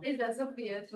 Esa Sofía,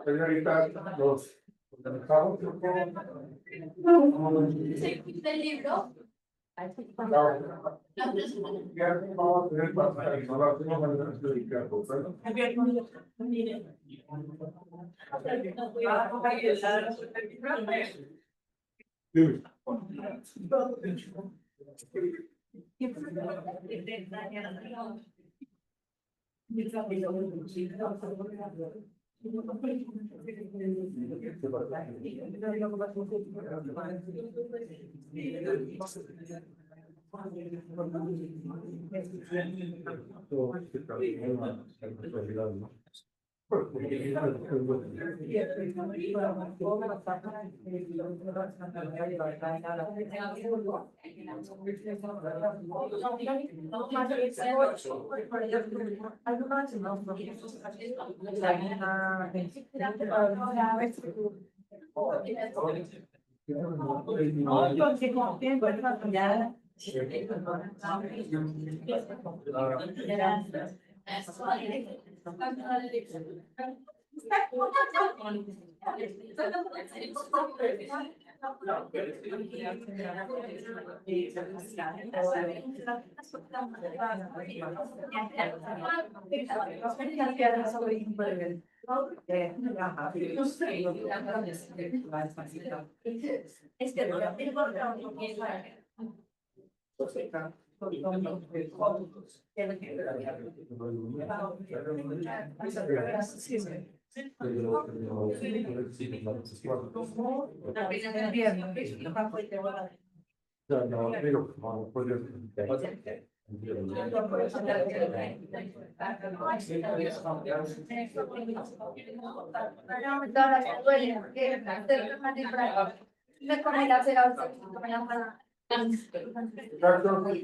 Señorita, los comenzamos. del libro. Ya vamos a tener para que no la tengan que dedicar, ¿verdad? Sí.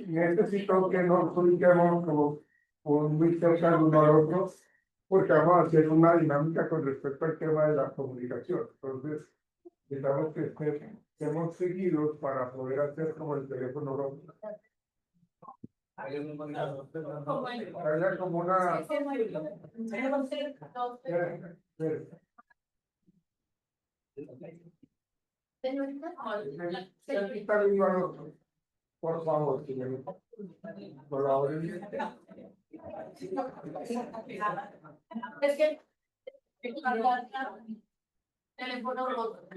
Necesito que nos ubiquemos como muy cerca el uno al otro, porque vamos a hacer una dinámica con respecto al tema de la comunicación. Entonces, necesitamos que estemos seguidos para poder hacer como el teléfono rojo. Haya como una... Por favor, colaboren. Es que teléfono roto.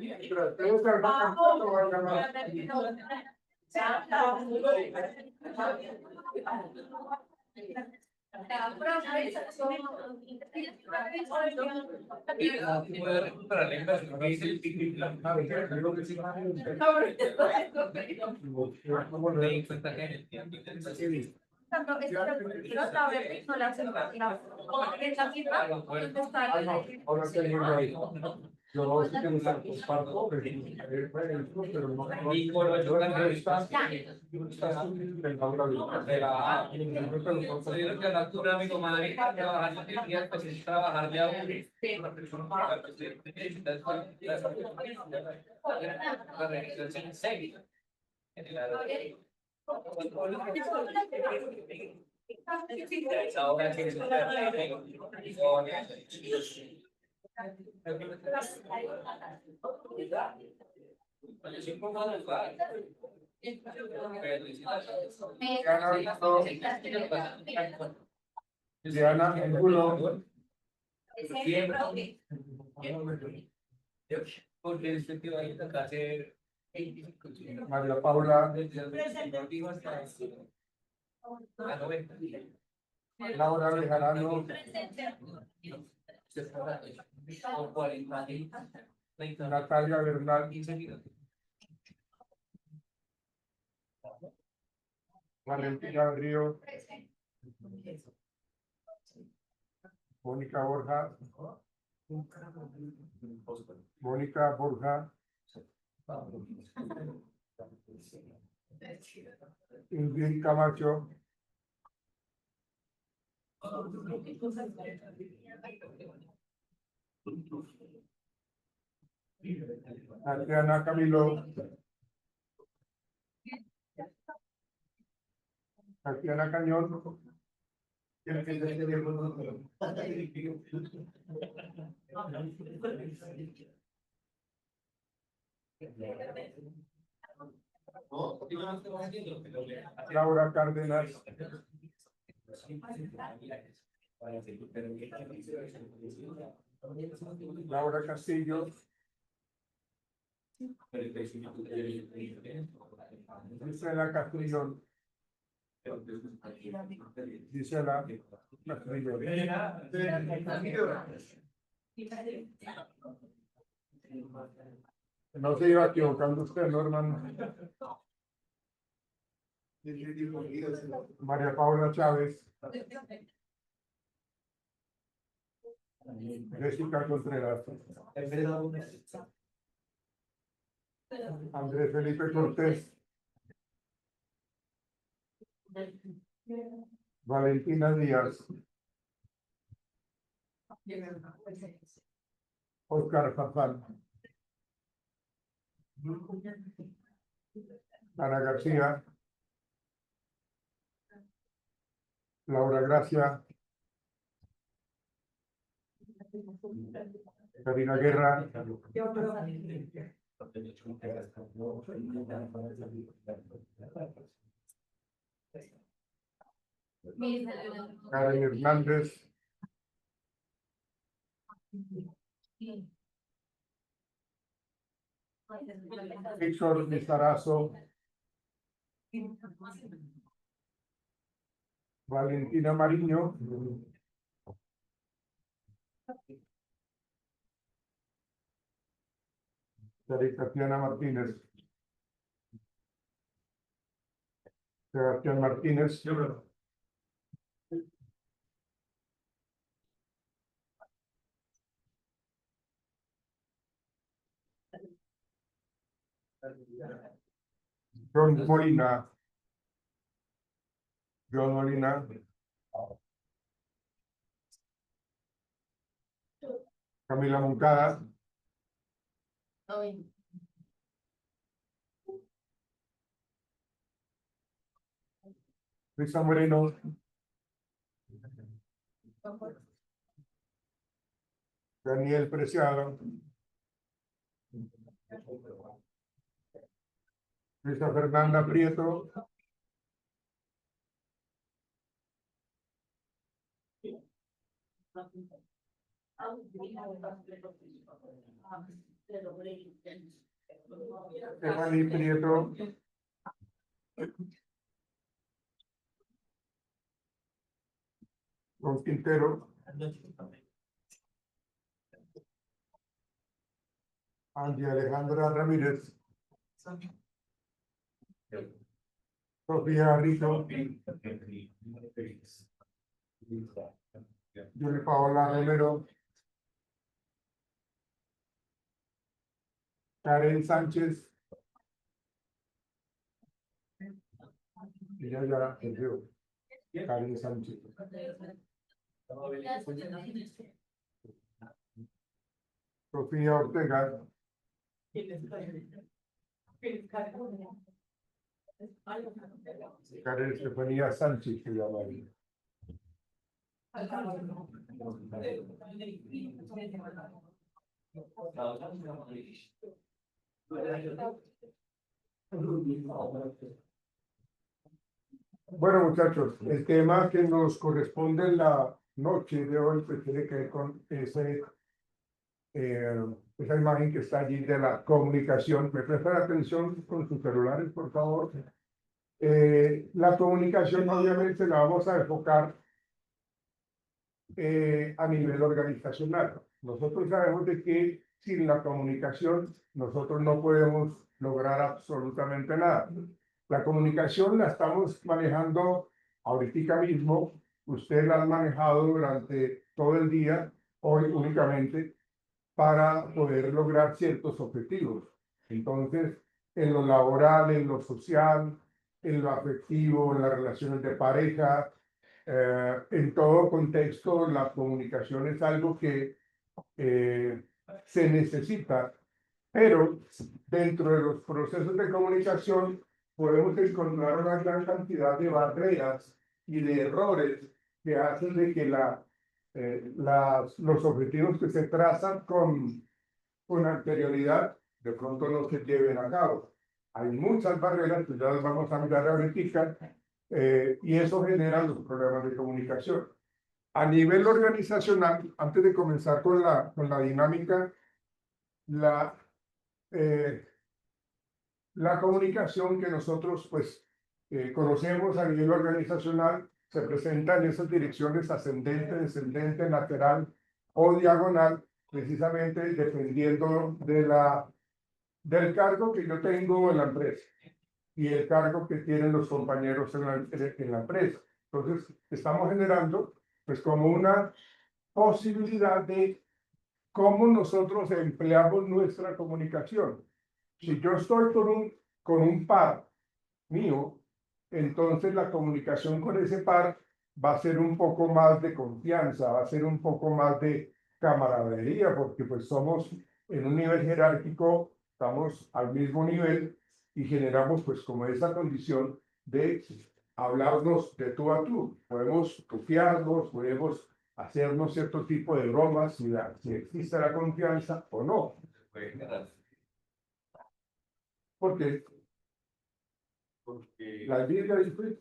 Yo sí que me comparto, pero no. Diana Angulo, María Paula, Laura Bejarano, Natalia Bernal, Valentina del Río, Mónica Borja, Mónica Borja, Ingrid Camacho, Tatiana Camilo, Tatiana Cañón, Laura Cárdenas, Laura Castillo, Gisela Castrillón, Gisela Castrillón. No se iba equivocando usted, Norman. María Paula Chávez, Jessica Contreras, Andrés Felipe Cortés, Valentina Díaz, Oscar Farfán, Ana García, Laura Gracia, Karina Guerra, Karen Hernández, Víctor Lizarazo, Valentina Mariño, Tatiana Martínez, Sebastián Martínez, John Molina, Camila Moncada, Luisa Moreno, Daniel Preciado, Luisa Fernanda Prieto, Stephanie Prieto, Don Quintero, Andy Alejandra Ramírez, Sofía Rico, Julie Paola Romero, Karen Sánchez, ella ya envió, Karen Sánchez, Sofía Ortega, Karen Estefanía Sánchez, que llama ahí. Bueno, muchachos, el tema que nos corresponde en la noche de hoy pues, tiene que ver con esa imagen que está allí de la comunicación. Me prestan atención con sus celulares, por favor. La comunicación obviamente la vamos a enfocar a nivel organizacional. Nosotros sabemos de que sin la comunicación nosotros no podemos lograr absolutamente nada. La comunicación la estamos manejando ahorita mismo, usted la ha manejado durante todo el día, hoy únicamente, para poder lograr ciertos objetivos. Entonces, en lo laboral, en lo social, en lo afectivo, en las relaciones de pareja, en todo contexto, la comunicación es algo que se necesita, pero dentro de los procesos de comunicación podemos encontrar una gran cantidad de barreras y de errores que hacen de que los objetivos que se trazan con anterioridad de pronto no se lleven a cabo. Hay muchas barreras que ya las vamos a mirar ahorita y eso genera los problemas de comunicación. A nivel organizacional, antes de comenzar con la dinámica, la, eh, la comunicación que nosotros pues conocemos a nivel organizacional se presenta en esas direcciones ascendente, descendente, lateral o diagonal, precisamente dependiendo del cargo que yo tengo en la empresa y el cargo que tienen los compañeros en la empresa. Entonces, estamos generando pues como una posibilidad de cómo nosotros empleamos nuestra comunicación. Si yo estoy con un par mío, entonces la comunicación con ese par va a ser un poco más de confianza, va a ser un poco más de camaradería, porque pues somos en un nivel jerárquico, estamos al mismo nivel y generamos pues como esa condición de hablarnos de tú a tú. Podemos confiarnos, podemos hacernos cierto tipo de bromas si existe la confianza o no. Porque la Biblia dice,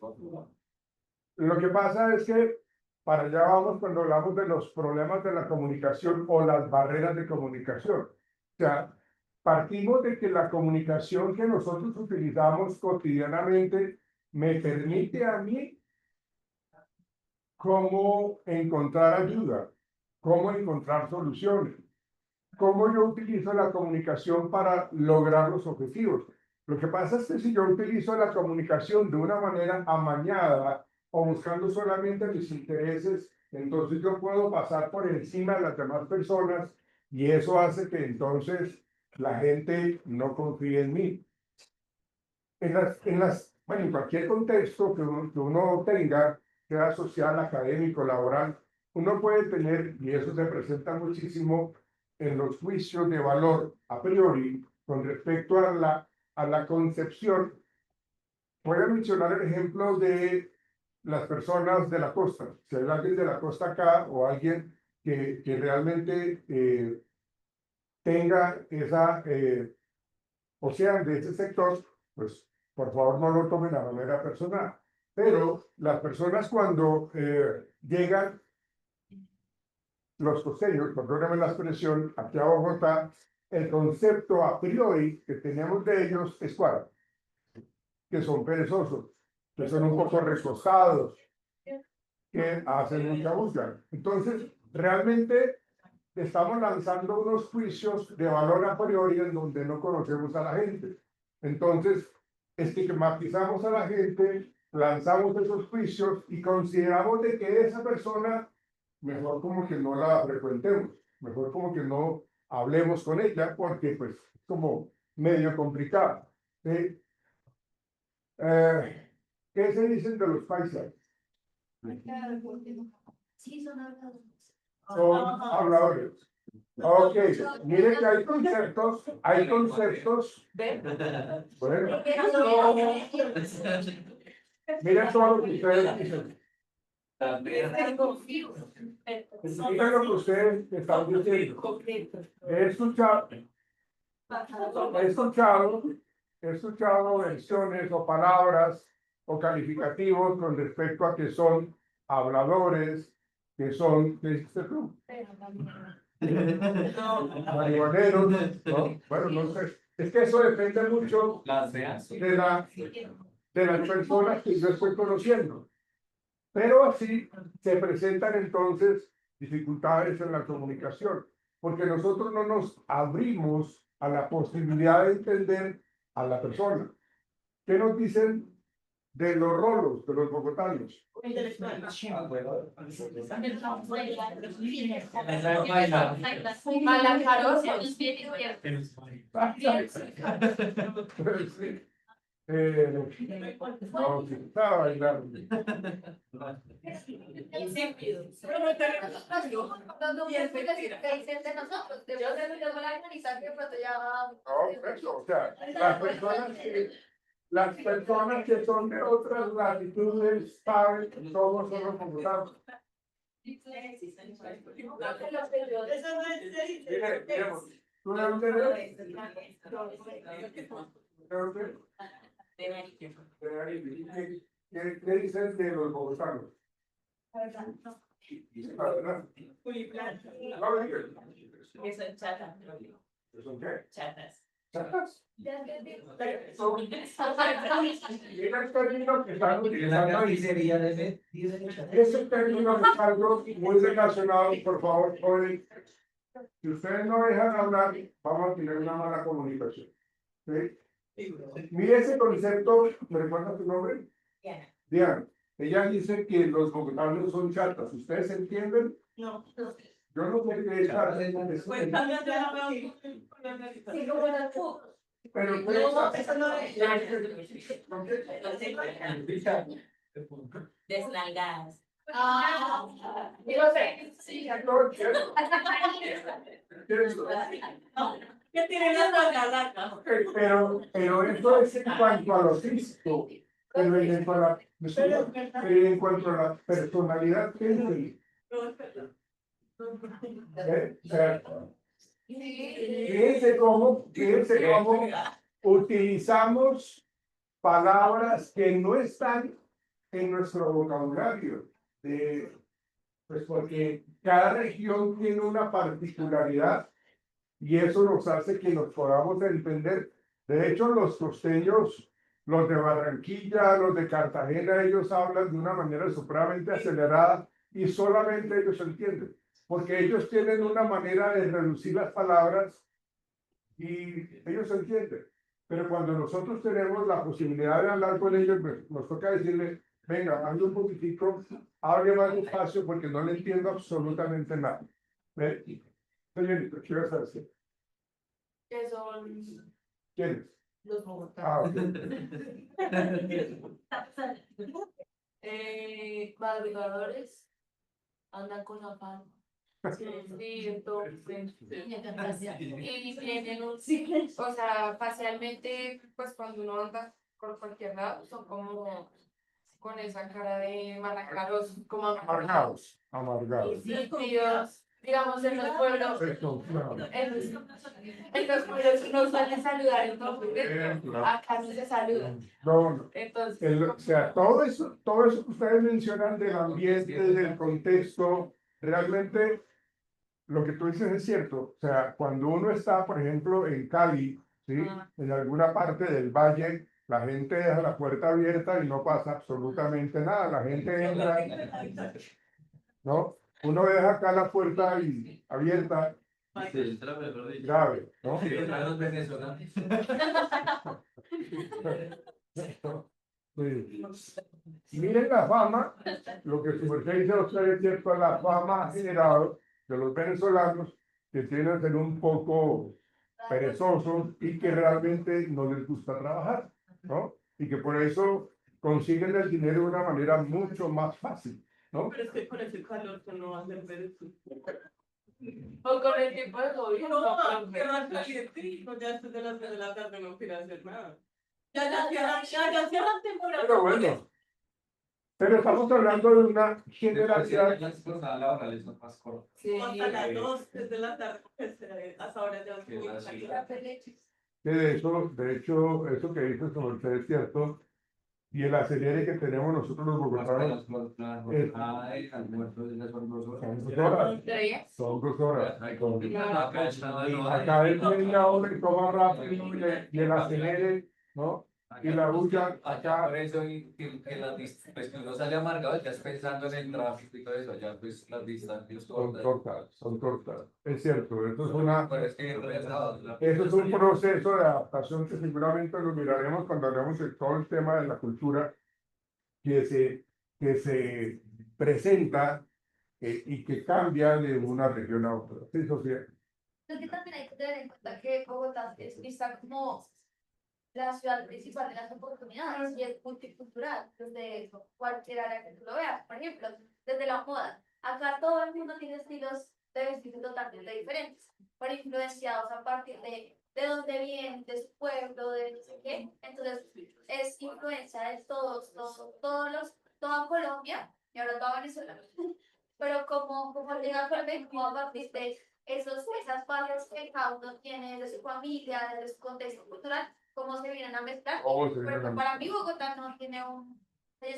lo que pasa es que para allá vamos cuando hablamos de los problemas de la comunicación o las barreras de comunicación. O sea, partimos de que la comunicación que nosotros utilizamos cotidianamente me permite a mí cómo encontrar ayuda, cómo encontrar soluciones, cómo yo utilizo la comunicación para lograr los objetivos. Lo que pasa es que si yo utilizo la comunicación de una manera amañada o buscando solamente mis intereses, entonces yo puedo pasar por encima de las demás personas y eso hace que entonces la gente no confíe en mí. Bueno, en cualquier contexto que uno tenga, sea social, académico, laboral, uno puede tener, y eso se presenta muchísimo en los juicios de valor a priori con respecto a la concepción. Voy a mencionar el ejemplo de las personas de la costa. Si hay alguien de la costa acá o alguien que realmente tenga o sean de ese sector, pues por favor no lo tomen a manera personal. Pero las personas cuando llegan, los costeños, perdóname la expresión, aquí a Bogotá, el concepto a priori que tenemos de ellos es cuál, que son perezosos, que son un poco recostados, que hacen mucha bulla. Entonces, realmente estamos lanzando unos juicios de valor a priori en donde no conocemos a la gente. Entonces, estigmatizamos a la gente, lanzamos esos juicios y consideramos de que esa persona, mejor como que no la frecuentemos, mejor como que no hablemos con ella, porque pues es como medio complicado. ¿Sí? ¿Qué se dicen de los paisas? Sí, son habladores. Son habladores. Ok, mire que hay conceptos, bueno, miren todo lo que ustedes dicen, miren lo que ustedes están diciendo. He escuchado he escuchado versiones o palabras o calificativos con respecto a que son habladores, que son, ¿qué dijiste tú? Marihuaneros, ¿no? Bueno, no sé. Es que eso depende mucho de las personas que yo estoy conociendo. Pero así se presentan entonces dificultades en la comunicación, porque nosotros no nos abrimos a la posibilidad de entender a la persona. ¿Qué nos dicen de los rolos de los bogotanos? Malacarosos. Sí. No, sí, estaba bailando. Que dicen de nosotros, de la organización, de pronto ya. No, eso, o sea, las personas que son de otras latitudes saben cómo son los bogotanos. Mire, miremos, ¿tú de dónde eres? ¿De dónde? De Nariño. ¿Qué dicen de los bogotanos? La verdad. No me digas. Que son chatas. ¿Que son qué? Chatas. ¿Chatas? Y el término que están utilizando ahí, ese término es algo muy relacionado, por favor, joven. Si ustedes no dejan hablar, vamos a tener una mala comunicación. ¿Sí? Mire ese concepto, ¿me recuerda tu nombre? Diana. Diana. Ella dice que los bogotanos son chatas. ¿Ustedes entienden? No. Yo no sé qué es chata. Pues también te la veo. Sí, como las putas. Pero ¿qué es No, chata? eso no es. Desnalgadas. Yo sé. Sí. No entiendo. Entiendo. ¿Qué tiene la nalga? Pero eso es en cuanto a lo físico. Pero en cuanto a pero en cuanto a la personalidad, ¿qué es el? O sea, fíjense cómo utilizamos palabras que no están en nuestro vocabulario. Pues porque cada región tiene una particularidad y eso nos hace que nos podamos entender. De hecho, los costeños, los de Barranquilla, los de Cartagena, ellos hablan de una manera supremamente acelerada y solamente ellos entienden, porque ellos tienen una manera de reducir las palabras y ellos entienden. Pero cuando nosotros tenemos la posibilidad de hablar con ellos, pues, nos toca decirle, venga, hable un poquitico, hable más despacio porque no le entiendo absolutamente nada. ¿Ve? Señorita, ¿qué vas a decir? Que son ¿Quién es? los Ah, bogotanos. ok. Madrugadores andan con afán. Sí, entonces. Y tienen un ciclo. O sea, facialmente, pues cuando uno anda por cualquier lado, son como con esa cara de maracaros, como Amargados. Amargados. insípidos. Digamos, en los pueblos. Esto, no. En los pueblos no suelen saludar, entonces acá no se saluda. No, no. Entonces, O sea, todo eso que ustedes mencionan del ambiente, del contexto, realmente lo que tú dices es cierto. O sea, cuando uno está, por ejemplo, en Cali, ¿sí? En alguna parte del valle, la gente deja la puerta abierta y no pasa absolutamente nada. La gente entra, ¿no? Uno deja acá la puerta abierta, grave, ¿no? Sí. Miren la fama, lo que su merced dice a usted es cierto, la fama ha generado de los venezolanos que tienen que ser un poco perezosos y que realmente no les gusta trabajar, ¿no? Y que por eso consiguen el dinero de una manera mucho más fácil, ¿no? Pero es que con ese calor que no va a ser perezoso. o con el tipo de gobierno. No, qué más caliente. No, ya después de las 3 de la tarde no quiero hacer nada. Ya cierran temporada. Pero bueno, pero estamos hablando de una generalidad. Sí. Hasta las 2, 3 de la tarde, pues, hasta ahora ya es muy caliente. que de eso, de hecho, eso que dice sobre usted es cierto, y el acelere que tenemos nosotros los bogotanos es, son 2 horas, son 2 horas. Acá es media hora y toma rápido, y el acelere, ¿no? Y la bulla acá. Por eso que pues uno sale amargado ya es pensando en el tráfico y todo eso, ya pues las distancias Son cortas. cortas, son cortas. Es cierto, eso es una, Pero es que eso es un proceso de adaptación que seguramente lo miraremos cuando hablemos de todo el tema de la cultura que se presenta y que cambia de una región a otra. Sí, Sofía. Creo que también hay que tener en cuenta que Bogotá es vista como la ciudad principal de las oportunidades y es multicultural, desde cualquier área que tú lo veas. Por ejemplo, desde la moda. Acá todo el mundo tiene estilos de vestir totalmente diferentes, por influenciados a partir de dónde vienen, de su pueblo, de no sé qué. Entonces, es influencia de toda Colombia y ahora toda Venezuela. Pero como llega a Colombia, como a partir de esas bases que cada uno tiene de su familia, de su contexto cultural, cómo se vienen a mezclar. Porque para mí Bogotá no tiene yo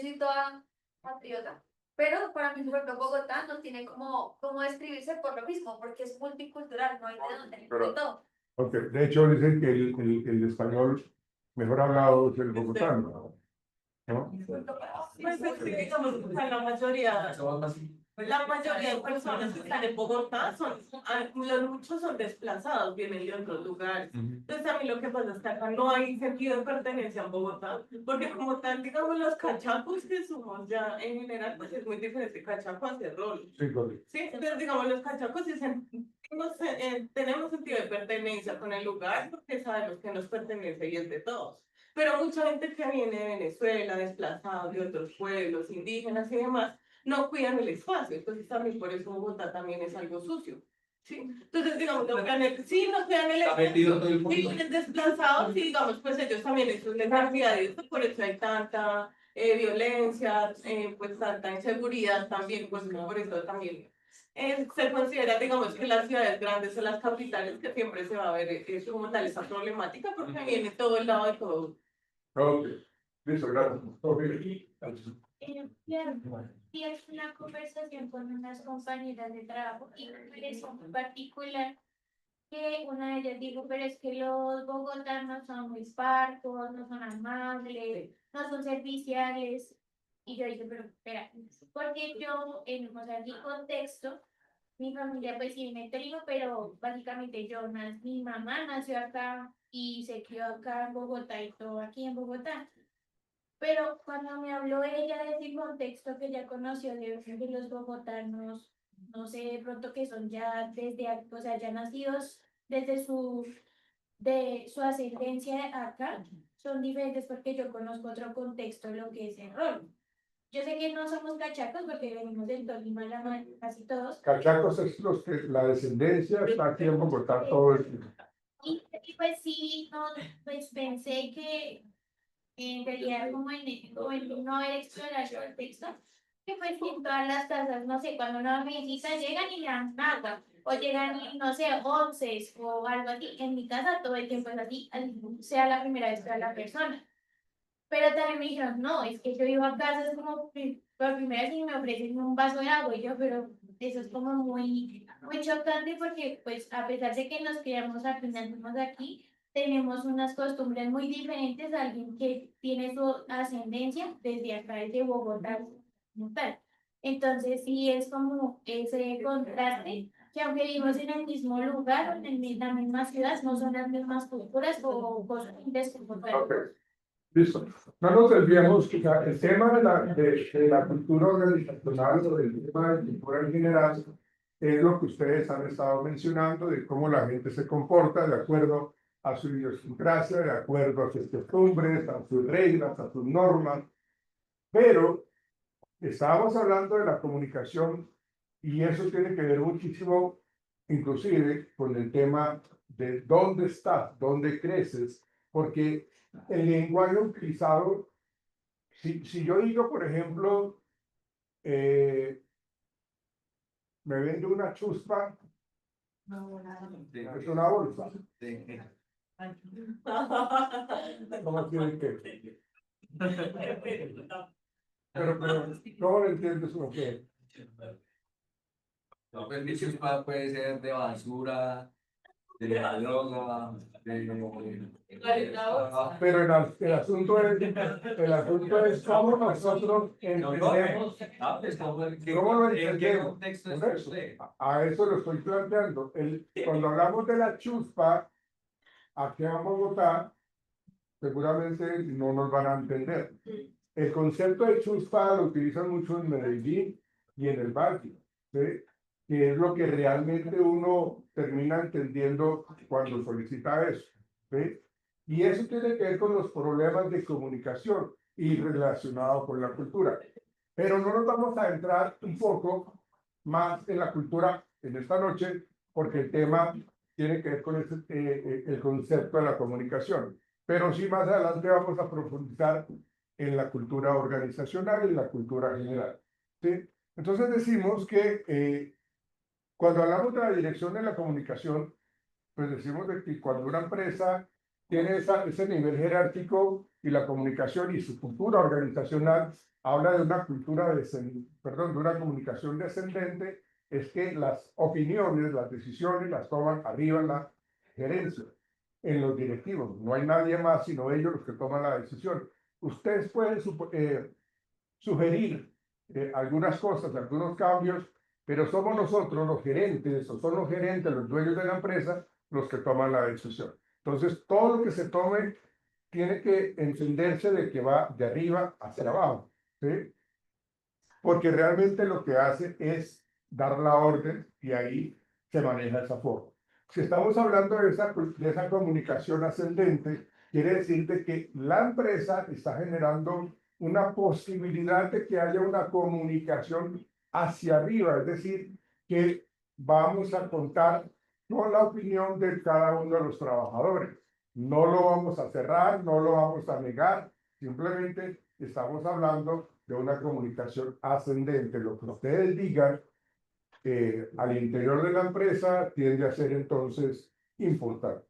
soy toda patriota, pero para mí, por ejemplo, Bogotá no tiene como describirse por lo mismo, porque es multicultural, no hay de dónde, de todo. Okay. De hecho, dicen que el español mejor hablado es el bogotano, ¿no? Pues es que digamos, o sea, la mayoría de personas que están en Bogotá muchos son desplazados, vienen de otros lugares. Entonces a mí lo que pasa es que acá no hay sentido de pertenencia en Bogotá, porque como tal, digamos, los cachacos que somos ya en general, pues es muy diferente cachaco a rol. Sí, correcto. Sí, entonces digamos, los cachacos dicen, tenemos sentido de pertenencia con el lugar porque sabemos que nos pertenece y es de todos. Pero mucha gente que viene de Venezuela, desplazados de otros pueblos, indígenas y demás, no cuidan el espacio. Entonces también por eso Bogotá también es algo sucio. ¿Sí? Entonces, digamos, no cuidan sí, no cuidan el espacio. Y vienen desplazados y digamos, pues ellos también, eso les da vida de esto, por eso hay tanta violencia, pues tanta inseguridad también, pues por eso también se considera, digamos, que las ciudades grandes son las capitales que siempre se va a ver eso como tal esa problemática porque viene todo el lado de todo. Ok, listo, gracias. Sí, es una conversación con unas compañeras de trabajo y me pareció muy particular que una de ellas dijo, pero es que los bogotanos son muy parcos, no son amables, no son serviciales. Y yo dije, pero espera, porque yo, o sea, en mi contexto, mi familia pues sí me trigo, pero básicamente mi mamá nació acá y se crió acá en Bogotá y todo aquí en Bogotá. Pero cuando me habló ella de ese contexto que ya conoció de los bogotanos, no sé, de pronto que son ya o sea, ya nacidos desde de su ascendencia acá, son diferentes porque yo conozco otro contexto, lo que es el rol. Yo sé que no somos cachacos porque venimos del Tolima, casi todos. Cachacos es los que la descendencia está aquí en Bogotá todo el tiempo. Y pues sí, no, pues pensé que en realidad como en no haber explorado el contexto, que pues en todas las casas, no sé, cuando una visita llegan y le dan agua, o llegan, no sé, onces o algo así, en mi casa todo el tiempo es así, sea la primera vez que va la persona. Pero también me dijeron, no, es que yo iba a casas como por primera vez y me ofrecen un vaso de agua, y yo, pero eso es como muy chocante porque pues a pesar de que nos criamos aquí, nacimos aquí, tenemos unas costumbres muy diferentes a alguien que tiene su ascendencia desde acá, desde Bogotá, como tal. Entonces sí es como ese contraste, que aunque vivimos en el mismo lugar, en la misma ciudad, no son las mismas culturas o costumbres como tal. Okay. Listo. No nos desviemos, quizá el tema de la cultura organizacional o del tema de cultura en general es lo que ustedes han estado mencionando, de cómo la gente se comporta de acuerdo a su idiosincrasia, de acuerdo a sus costumbres, a sus reglas, a sus normas. Pero estábamos hablando de la comunicación y eso tiene que ver muchísimo, inclusive, con el tema de dónde estás, dónde creces, porque el lenguaje utilizado, si yo digo, por ejemplo, me vende una chuspa, es una bolsa. ¿Cómo tiene que? Pero, ¿cómo lo entiendes lo que? No, pues mi chuspa puede ser de basura, de droga, Pero el asunto es cómo nosotros entendemos, Pues, ¿cómo lo ¿en qué entendemos? contexto Por está eso, usted? a eso lo estoy planteando. Cuando hablamos de la chuspa, aquí en Bogotá, seguramente no nos van a entender. El concepto de chuspa lo utilizan mucho en Medellín y en el barrio, ¿sí? Que es lo que realmente uno termina entendiendo cuando solicita eso, ¿sí? Y eso tiene que ver con los problemas de comunicación y relacionado con la cultura. Pero no nos vamos a entrar un poco más en la cultura en esta noche, porque el tema tiene que ver con el concepto de la comunicación. Pero sí, más adelante vamos a profundizar en la cultura organizacional y en la cultura general, ¿sí? Entonces decimos que cuando hablamos de la dirección de la comunicación, pues decimos de que cuando una empresa tiene ese nivel jerárquico y la comunicación y su cultura organizacional habla de una cultura, perdón, de una comunicación descendente, es que las opiniones, las decisiones las toman arriba en la gerencia, en los directivos. No hay nadie más sino ellos los que toman la decisión. Ustedes pueden sugerir algunas cosas, algunos cambios, pero somos nosotros los gerentes, o son los gerentes, los dueños de la empresa, los que toman la decisión. Entonces, todo lo que se tome tiene que entenderse de que va de arriba hacia abajo, ¿sí? Porque realmente lo que hace es dar la orden y ahí se maneja esa forma. Si estamos hablando de esa comunicación ascendente, quiere decir de que la empresa está generando una posibilidad de que haya una comunicación hacia arriba, es decir, que vamos a contar con la opinión de cada uno de los trabajadores. No lo vamos a cerrar, no lo vamos a negar, simplemente estamos hablando de una comunicación ascendente. Lo que ustedes digan al interior de la empresa tiende a ser entonces importante.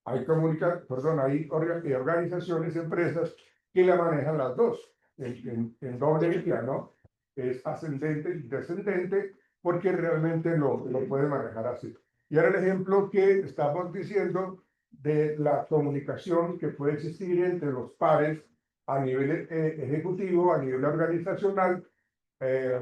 Hay organizaciones, empresas que la manejan las dos en doble vía, ¿no? Es ascendente y descendente porque realmente lo puede manejar así. Y ahora el ejemplo que estamos diciendo de la comunicación que puede existir entre los pares a nivel ejecutivo, a nivel organizacional, eh,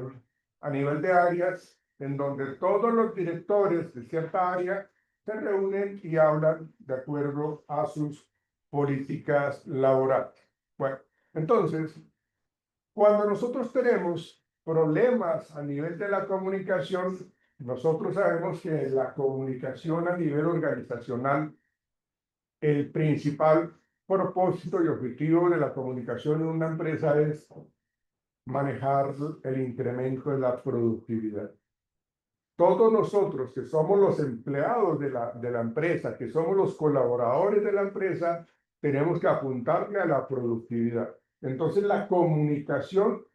a nivel de áreas, en donde todos los directores de cierta área se reúnen y hablan de acuerdo a sus políticas laborales. Bueno, entonces, cuando nosotros tenemos problemas a nivel de la comunicación, nosotros sabemos que la comunicación a nivel organizacional, el principal propósito y objetivo de la comunicación en una empresa es manejar el incremento de la productividad. Todos nosotros que somos los empleados de la empresa, que somos los colaboradores de la empresa, tenemos que apuntarle a la productividad. Entonces, la comunicación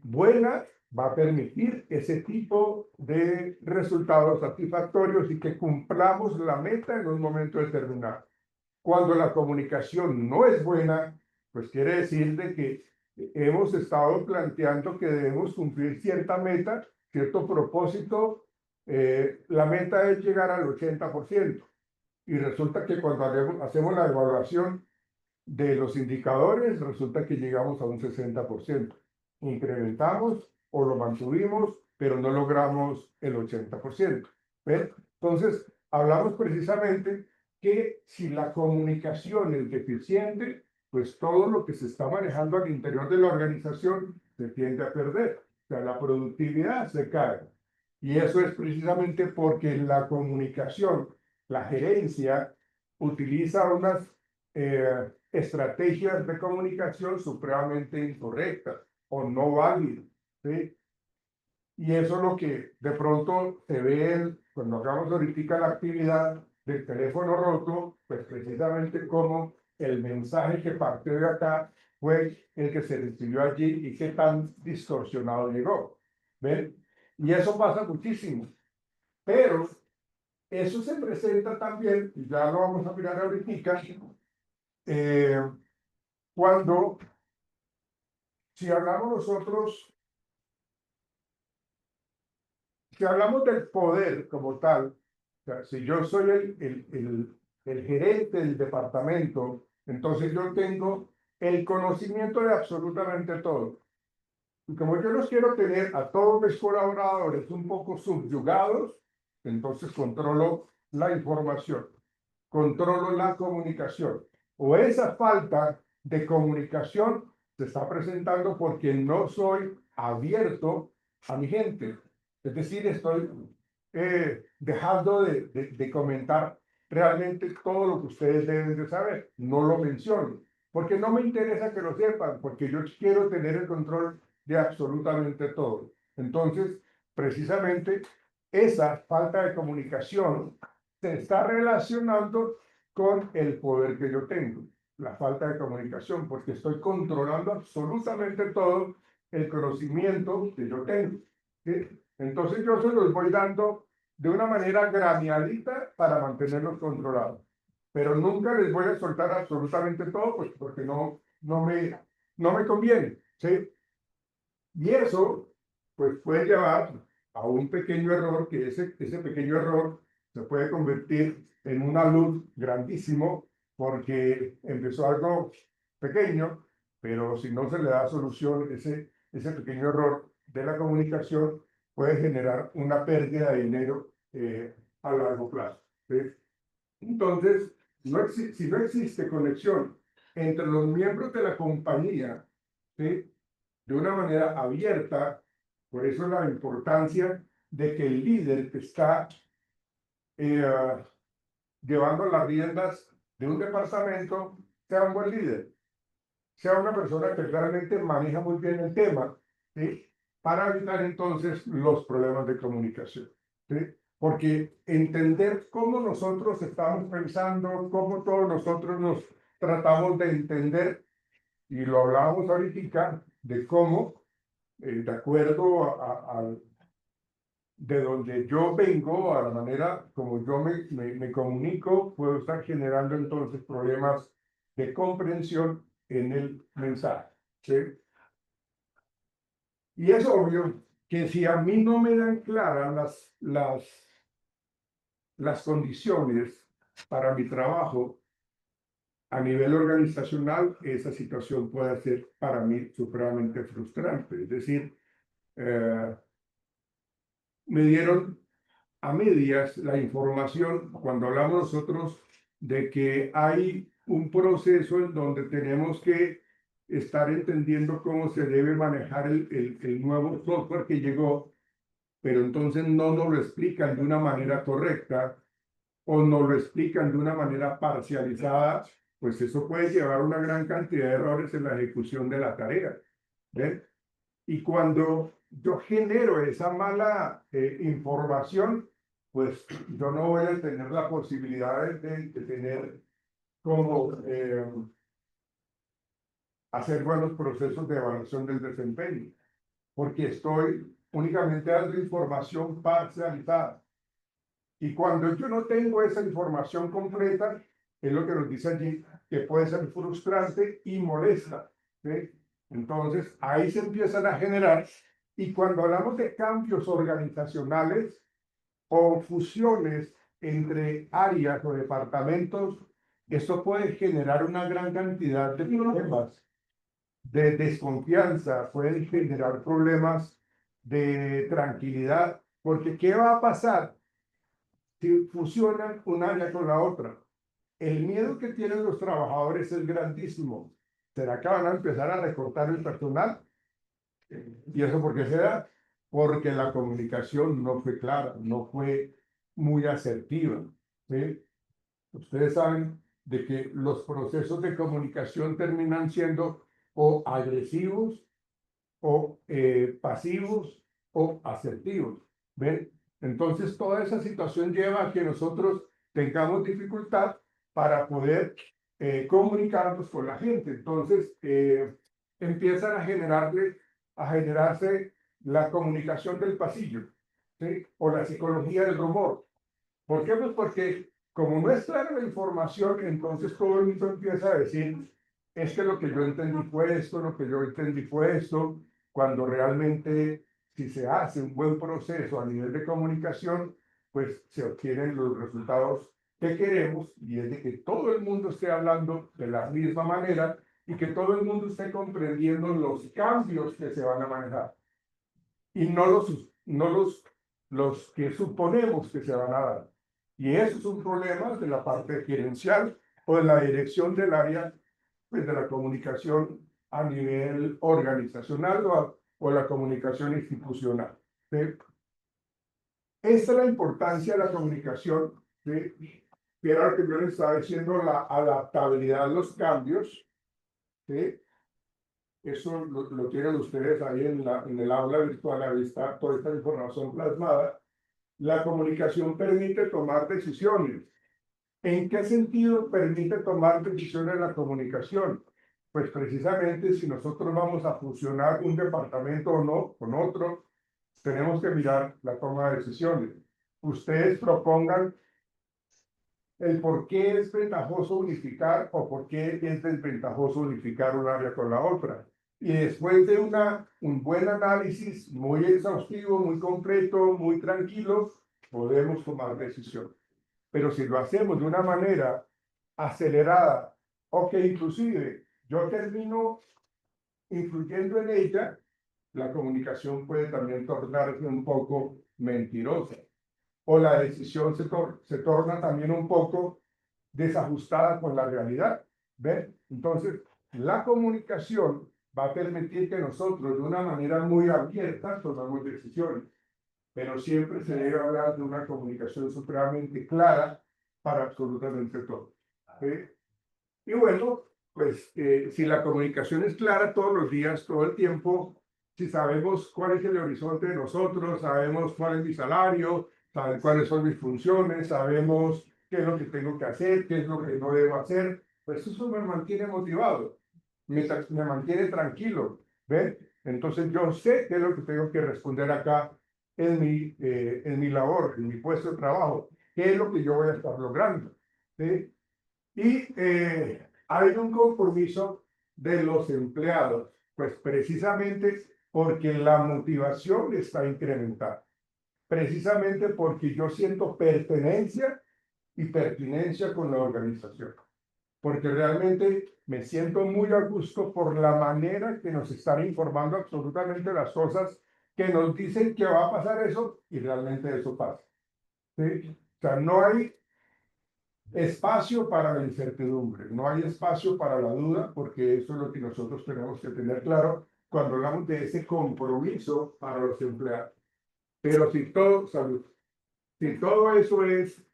buena va a permitir ese tipo de resultados satisfactorios y que cumplamos la meta en un momento determinado. Cuando la comunicación no es buena, pues quiere decir de que hemos estado planteando que debemos cumplir cierta meta, cierto propósito. La meta es llegar al 80% y resulta que cuando hacemos la evaluación de los indicadores, resulta que llegamos a un 60%. Incrementamos o lo mantuvimos, pero no logramos el 80%. ¿Ven? Entonces, hablamos precisamente que si la comunicación es deficiente, pues todo lo que se está manejando al interior de la organización se tiende a perder. O sea, la productividad se cae. Y eso es precisamente porque la comunicación, la gerencia, utiliza unas estrategias de comunicación supremamente incorrectas o no válidas, ¿sí? Y eso es lo que de pronto se ve cuando hagamos ahorita la actividad del teléfono roto, pues precisamente como el mensaje que partió de acá fue el que se recibió allí y qué tan distorsionado llegó. ¿Ven? Y eso pasa muchísimo. Pero eso se presenta también, y ya lo vamos a mirar ahorita, eh, cuando, si hablamos nosotros, si hablamos del poder como tal, o sea, si yo soy el gerente del departamento, entonces yo tengo el conocimiento de absolutamente todo. Y como yo los quiero tener a todos mis colaboradores un poco subyugados, entonces controlo la información, controlo la comunicación. O esa falta de comunicación se está presentando porque no soy abierto a mi gente. Es decir, estoy dejando de comentar realmente todo lo que ustedes deben de saber. No lo menciono, porque no me interesa que lo sepan, porque yo quiero tener el control de absolutamente todo. Entonces, precisamente, esa falta de comunicación se está relacionando con el poder que yo tengo, la falta de comunicación, porque estoy controlando absolutamente todo el conocimiento que yo tengo. ¿Sí? Entonces yo se los voy dando de una manera graneadita para mantenerlos controlados. Pero nunca les voy a soltar absolutamente todo, pues porque no me conviene. ¿Sí? Y eso, pues puede llevar a un pequeño error, que ese pequeño error se puede convertir en una luz grandísimo, porque empezó algo pequeño, pero si no se le da solución, ese pequeño error de la comunicación puede generar una pérdida de dinero a largo plazo. ¿Sí? Entonces, si no existe conexión entre los miembros de la compañía, ¿sí? De una manera abierta, por eso la importancia de que el líder que está eh, llevando las riendas de un departamento sea un buen líder, sea una persona que realmente maneja muy bien el tema, ¿sí? Para evitar entonces los problemas de comunicación. ¿Sí? Porque entender cómo nosotros estamos pensando, cómo todos nosotros nos tratamos de entender, y lo hablábamos ahorita, de cómo de acuerdo de donde yo vengo, a la manera como yo me comunico, puedo estar generando entonces problemas de comprensión en el mensaje. ¿Sí? Y es obvio que si a mí no me dan claras las condiciones para mi trabajo a nivel organizacional, esa situación puede ser para mí supremamente frustrante. Es decir, me dieron a medias la información cuando hablamos nosotros de que hay un proceso en donde tenemos que estar entendiendo cómo se debe manejar el nuevo software que llegó, pero entonces no nos lo explican de una manera correcta o nos lo explican de una manera parcializada, pues eso puede llevar a una gran cantidad de errores en la ejecución de la tarea. ¿Ven? Y cuando yo genero esa mala información, pues yo no voy a tener la posibilidad de tener como hacer buenos procesos de evaluación del desempeño, porque estoy únicamente dando información parcializada. Y cuando yo no tengo esa información completa, es lo que nos dice allí, que puede ser frustrante y molesta. ¿Sí? Entonces, ahí se empiezan a generar, y cuando hablamos de cambios organizacionales o fusiones entre áreas o departamentos, esto puede generar una gran cantidad de problemas de desconfianza, puede generar problemas de tranquilidad, porque ¿qué va a pasar si fusionan un área con la otra? El miedo que tienen los trabajadores es grandísimo. ¿Será que van a empezar a recortar el personal? ¿Y eso por qué se da? Porque la comunicación no fue clara, no fue muy asertiva. ¿Sí? Ustedes saben de que los procesos de comunicación terminan siendo o agresivos o pasivos o asertivos. ¿Ven? Entonces, toda esa situación lleva a que nosotros tengamos dificultad para poder comunicarnos con la gente. Entonces, empiezan a generarse la comunicación del pasillo, ¿sí? O la psicología del rumor. ¿Por qué? Pues porque como no es clara la información, entonces todo el mundo empieza a decir, es que lo que yo entendí fue esto, lo que yo entendí fue esto, cuando realmente si se hace un buen proceso a nivel de comunicación, pues se obtienen los resultados que queremos y es de que todo el mundo esté hablando de la misma manera y que todo el mundo esté comprendiendo los cambios que se van a manejar y no los que suponemos que se van a dar. Y eso es un problema de la parte gerencial o de la dirección del área pues, de la comunicación a nivel organizacional o la comunicación institucional. ¿Sí? Esta es la importancia de la comunicación, ¿sí? Que era lo que yo les estaba diciendo, la adaptabilidad a los cambios. ¿Sí? Eso lo tienen ustedes ahí en el aula virtual, ahí está toda esta información plasmada. La comunicación permite tomar decisiones. ¿En qué sentido permite tomar decisiones la comunicación? Pues precisamente si nosotros vamos a fusionar un departamento o no con otro, tenemos que mirar la toma de decisiones. Ustedes propongan el por qué es ventajoso unificar o por qué es desventajoso unificar un área con la otra. Y después de un buen análisis muy exhaustivo, muy completo, muy tranquilo, podemos tomar decisiones. Pero si lo hacemos de una manera acelerada o que inclusive yo termino influyendo en ella, la comunicación puede también tornarse un poco mentirosa o la decisión se torna también un poco desajustada con la realidad. ¿Ven? Entonces, la comunicación va a permitir que nosotros de una manera muy abierta tomemos decisiones, pero siempre se debe hablar de una comunicación supremamente clara para absolutamente todo. ¿Sí? Y bueno, pues si la comunicación es clara todos los días, todo el tiempo, si sabemos cuál es el horizonte de nosotros, sabemos cuál es mi salario, sabemos cuáles son mis funciones, sabemos qué es lo que tengo que hacer, qué es lo que no debo hacer, pues eso me mantiene motivado, me mantiene tranquilo, ¿ven? Entonces yo sé qué es lo que tengo que responder acá en mi labor, en mi puesto de trabajo, qué es lo que yo voy a estar logrando, ¿sí? Y hay un compromiso de los empleados, pues precisamente porque la motivación está incrementada, precisamente porque yo siento pertenencia y pertinencia con la organización, porque realmente me siento muy a gusto por la manera que nos están informando absolutamente las cosas que nos dicen que va a pasar eso y realmente eso pasa. ¿Sí? O sea, no hay espacio para la incertidumbre, no hay espacio para la duda, porque eso es lo que nosotros tenemos que tener claro cuando hablamos de ese compromiso para los empleados. Pero si todo eso es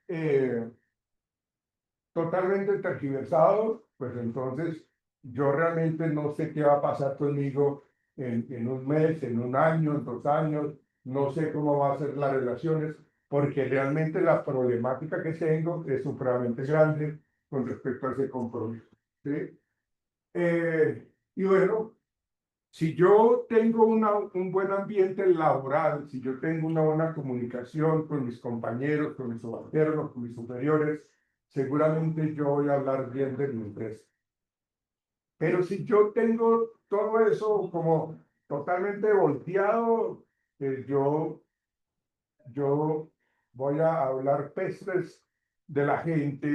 totalmente tergiversado, pues entonces yo realmente no sé qué va a pasar conmigo en un mes, en un año, en 2 años, no sé cómo van a ser las relaciones, porque realmente la problemática que tengo es supremamente grande con respecto a ese compromiso. ¿Sí? Y bueno, si yo tengo un buen ambiente laboral, si yo tengo una buena comunicación con mis compañeros, con mis subalternos, con mis superiores, seguramente yo voy a hablar bien de mi empresa. Pero si yo tengo todo eso como totalmente volteado, yo voy a hablar pestes de la gente,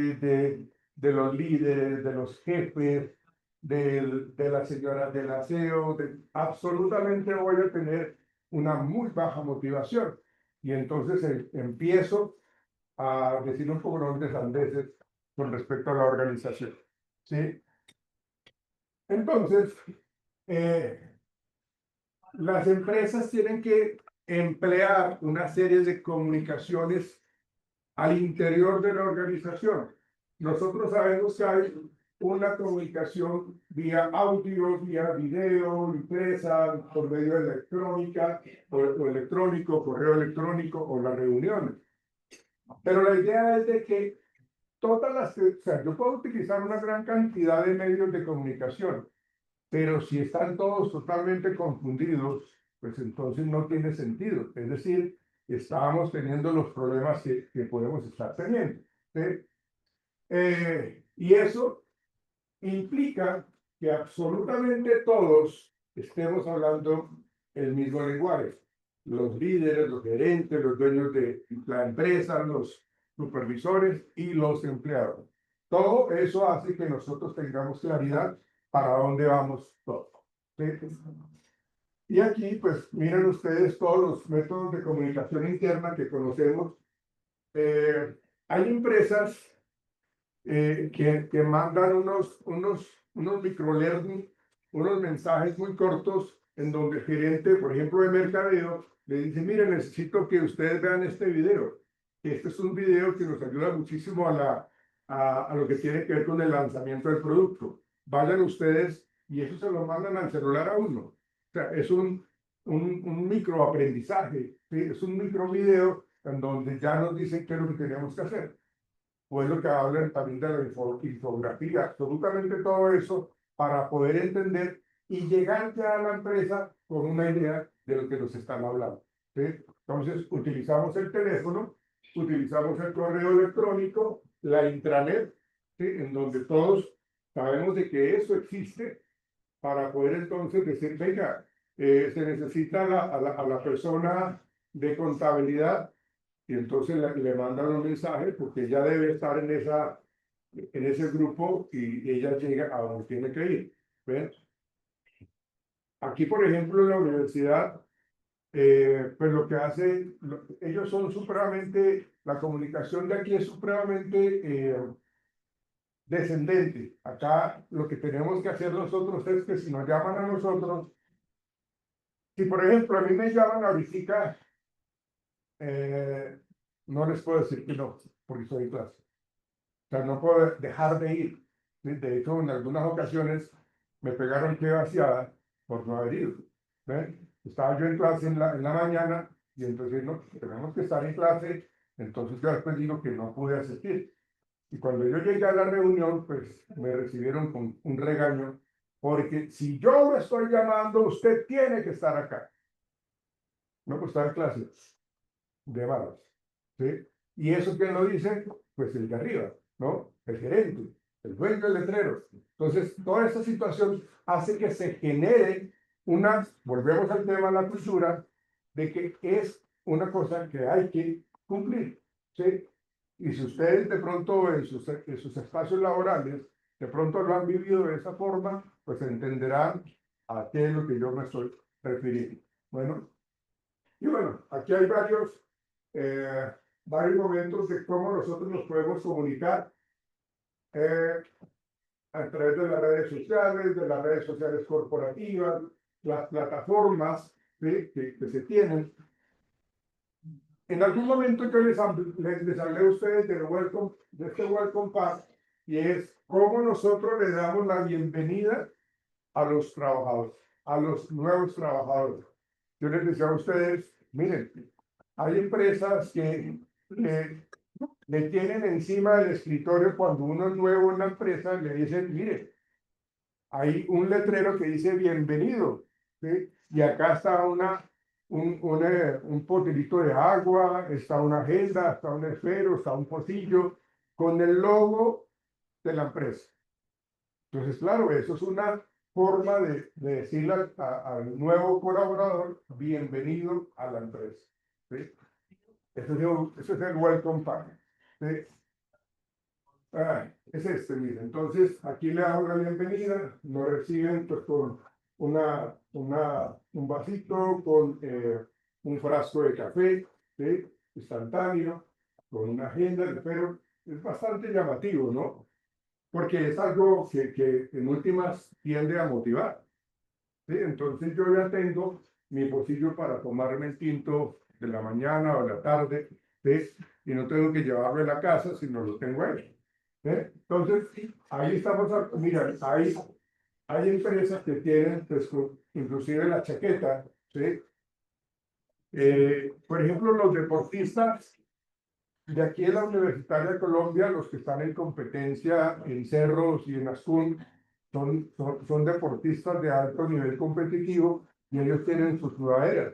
de los líderes, de los jefes, de la señora del aseo, absolutamente voy a tener una muy baja motivación. Y entonces empiezo a decir un poco de sandeces con respecto a la organización. ¿Sí? Entonces, eh, las empresas tienen que emplear una serie de comunicaciones al interior de la organización. Nosotros sabemos que hay una comunicación vía audio, vía video, impresa, por medio electrónica, o electrónico, correo electrónico o las reuniones. Pero la idea es de que o sea, yo puedo utilizar una gran cantidad de medios de comunicación, pero si están todos totalmente confundidos, pues entonces no tiene sentido. Es decir, estábamos teniendo los problemas que podemos estar teniendo. ¿Sí? Y eso implica que absolutamente todos estemos hablando el mismo lenguaje. Los líderes, los gerentes, los dueños de la empresa, los supervisores y los empleados. Todo eso hace que nosotros tengamos claridad para dónde vamos todos. ¿Sí? Y aquí, pues, miren ustedes todos los métodos de comunicación interna que conocemos. Hay empresas que mandan unos microlearning, unos mensajes muy cortos en donde el gerente, por ejemplo, de mercadeo, le dice, mire, necesito que ustedes vean este video. Este es un video que nos ayuda muchísimo a lo que tiene que ver con el lanzamiento del producto. Vayan ustedes y eso se lo mandan al celular a uno. O sea, es un microaprendizaje, ¿sí? Es un micro video en donde ya nos dicen qué es lo que tenemos que hacer. O es lo que hablan también de la infografía, absolutamente todo eso para poder entender y llegar ya a la empresa con una idea de lo que nos están hablando. ¿Sí? Entonces, utilizamos el teléfono, utilizamos el correo electrónico, la intranet, ¿sí? En donde todos sabemos de que eso existe para poder entonces decir, venga, se necesita a la persona de contabilidad y entonces le mandan un mensaje porque ella debe estar en ese grupo y ella llega a donde tiene que ir. ¿Ven? Aquí, por ejemplo, en la universidad, pues lo que hacen, ellos son supremamente, la comunicación de aquí es supremamente descendente. Acá lo que tenemos que hacer nosotros es que si nos llaman a nosotros, si por ejemplo a mí me llaman ahorita, no les puedo decir que no, porque estoy en clase. O sea, no puedo dejar de ir. De hecho, en algunas ocasiones me pegaron pie vaciada por no haber ido. ¿Ven? Estaba yo en clase en la mañana y entonces no, tenemos que estar en clase. Entonces yo después digo que no pude asistir. Y cuando yo llegué a la reunión, pues me recibieron con un regaño, porque si yo lo estoy llamando, usted tiene que estar acá. No, pues está en clase de malas. ¿Sí? ¿Y eso quién lo dice? Pues el de arriba, ¿no? El gerente, el dueño del letrero. Entonces, toda esta situación hace que se genere volvemos al tema de la cultura, de que es una cosa que hay que cumplir, ¿sí? Y si ustedes de pronto en sus espacios laborales, de pronto lo han vivido de esa forma, pues entenderán a qué es lo que yo me estoy refiriendo. Bueno, y bueno, aquí hay varios momentos de cómo nosotros nos podemos comunicar a través de las redes sociales corporativas, las plataformas, ¿sí? que se tienen. En algún momento yo les hablé a ustedes de este Welcome Pack, y es cómo nosotros le damos la bienvenida a los trabajadores, a los nuevos trabajadores. Yo les decía a ustedes, miren, hay empresas que le tienen encima del escritorio cuando uno es nuevo en la empresa, le dicen, mire, hay un letrero que dice bienvenido, ¿sí? Y acá está un potelito de agua, está una agenda, está un esfero, está un pocillo con el logo de la empresa. Entonces, claro, eso es una forma de decirle al nuevo colaborador, bienvenido a la empresa. ¿Sí? Eso es el welcome pack. ¿Sí? Es este, mire. Entonces, aquí le hago la bienvenida, nos reciben pues, con un vasito, con un frasco de café, ¿sí? Instantáneo, con una agenda, pero es bastante llamativo, ¿no? Porque es algo que en últimas tiende a motivar. ¿Sí? Entonces yo ya tengo mi pocillo para tomarme el tinto de la mañana o de la tarde, ¿sí? Y no tengo que llevarlo a la casa, sino lo tengo ahí. ¿Sí? Entonces, ahí estamos, mira, hay empresas que tienen, pues, inclusive la chaqueta, ¿sí? Por ejemplo, los deportistas de aquí en la Universitaria de Colombia, los que están en competencia en Cerros y en Ascún, son deportistas de alto nivel competitivo y ellos tienen sus sudaderas.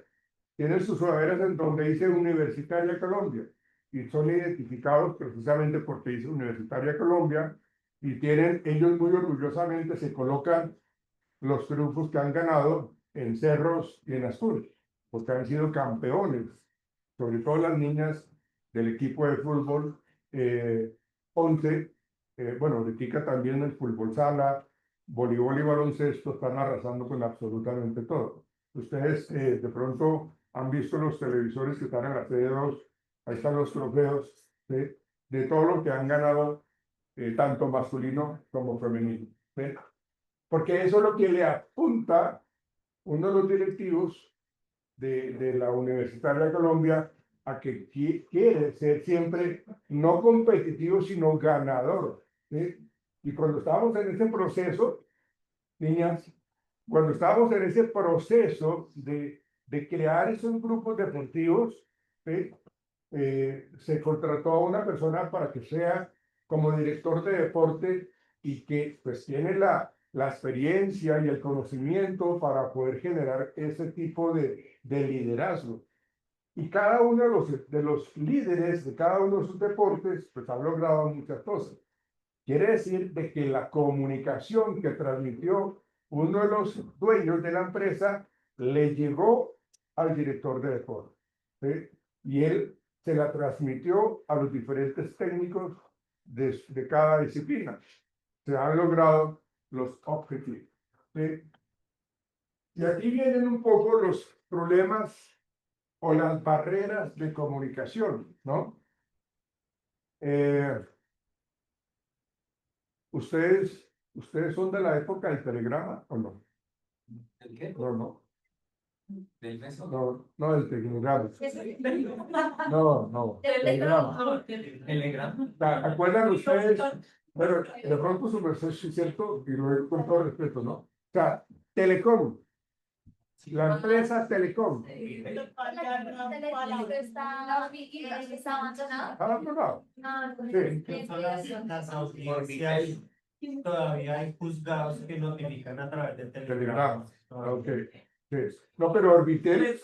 tienen sus sudaderas en donde dice Universitaria Colombia y son identificados precisamente porque dice Universitaria Colombia y tienen, ellos muy orgullosamente se colocan los triunfos que han ganado en Cerros y en Asturias, porque han sido campeones, sobre todo las niñas del equipo de fútbol 11, bueno, ahorita también el fútbol sala, voleibol y baloncesto están arrasando con absolutamente todo. Ustedes de pronto han visto los televisores que están en la sede 2, ahí están los trofeos de todo lo que han ganado, tanto masculino como femenino. ¿Sí? Porque eso es lo que le apunta uno de los directivos de la Universitaria de Colombia a que quiere ser siempre no competitivo, sino ganador. ¿Sí? Y cuando estábamos en ese proceso, niñas, cuando estábamos en ese proceso de crear esos grupos deportivos, ¿sí? Se contrató a una persona para que sea como director de deporte y que pues tiene la experiencia y el conocimiento para poder generar ese tipo de liderazgo. Y cada uno de los líderes de cada uno de sus deportes pues han logrado muchas cosas. Quiere decir de que la comunicación que transmitió uno de los dueños de la empresa le llegó al director de deporte, ¿sí? Y él se la transmitió a los diferentes técnicos de cada disciplina. Se han logrado los objetivos, ¿sí? Y aquí vienen un poco los problemas o las barreras de comunicación, ¿no? ¿Ustedes son de la época del telegrama o no? ¿El qué? No, no, ¿Del beso? no, no del telegrama. No, no, telegrama. ¿Telegrama? ¿Acuerdan ustedes? Bueno, de pronto su merced sí es cierto, y lo digo con todo respeto, ¿no? O sea, Telecom, la empresa Telecom. Está abandonado. Abandonado. No, Sí. Orbitel, todavía hay juzgados que notifican a través de Telegrama. telegrama. Ok. Sí. No, pero Orbitel es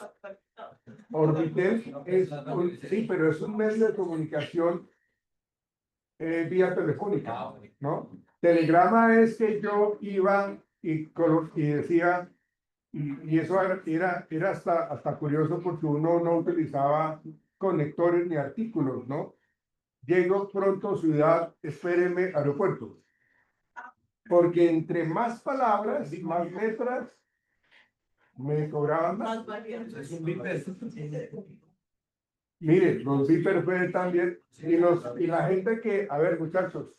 sí, pero es un medio de comunicación vía telefónica, ¿no? Telegrama es que yo iba y decía, y eso era hasta curioso porque uno no utilizaba conectores ni artículos, ¿no? Llego pronto, ciudad, espéreme, aeropuerto. Porque entre más palabras, más letras, me cobraban más. Es un viper. Mire, los viper también, y la gente que, a ver, muchachos,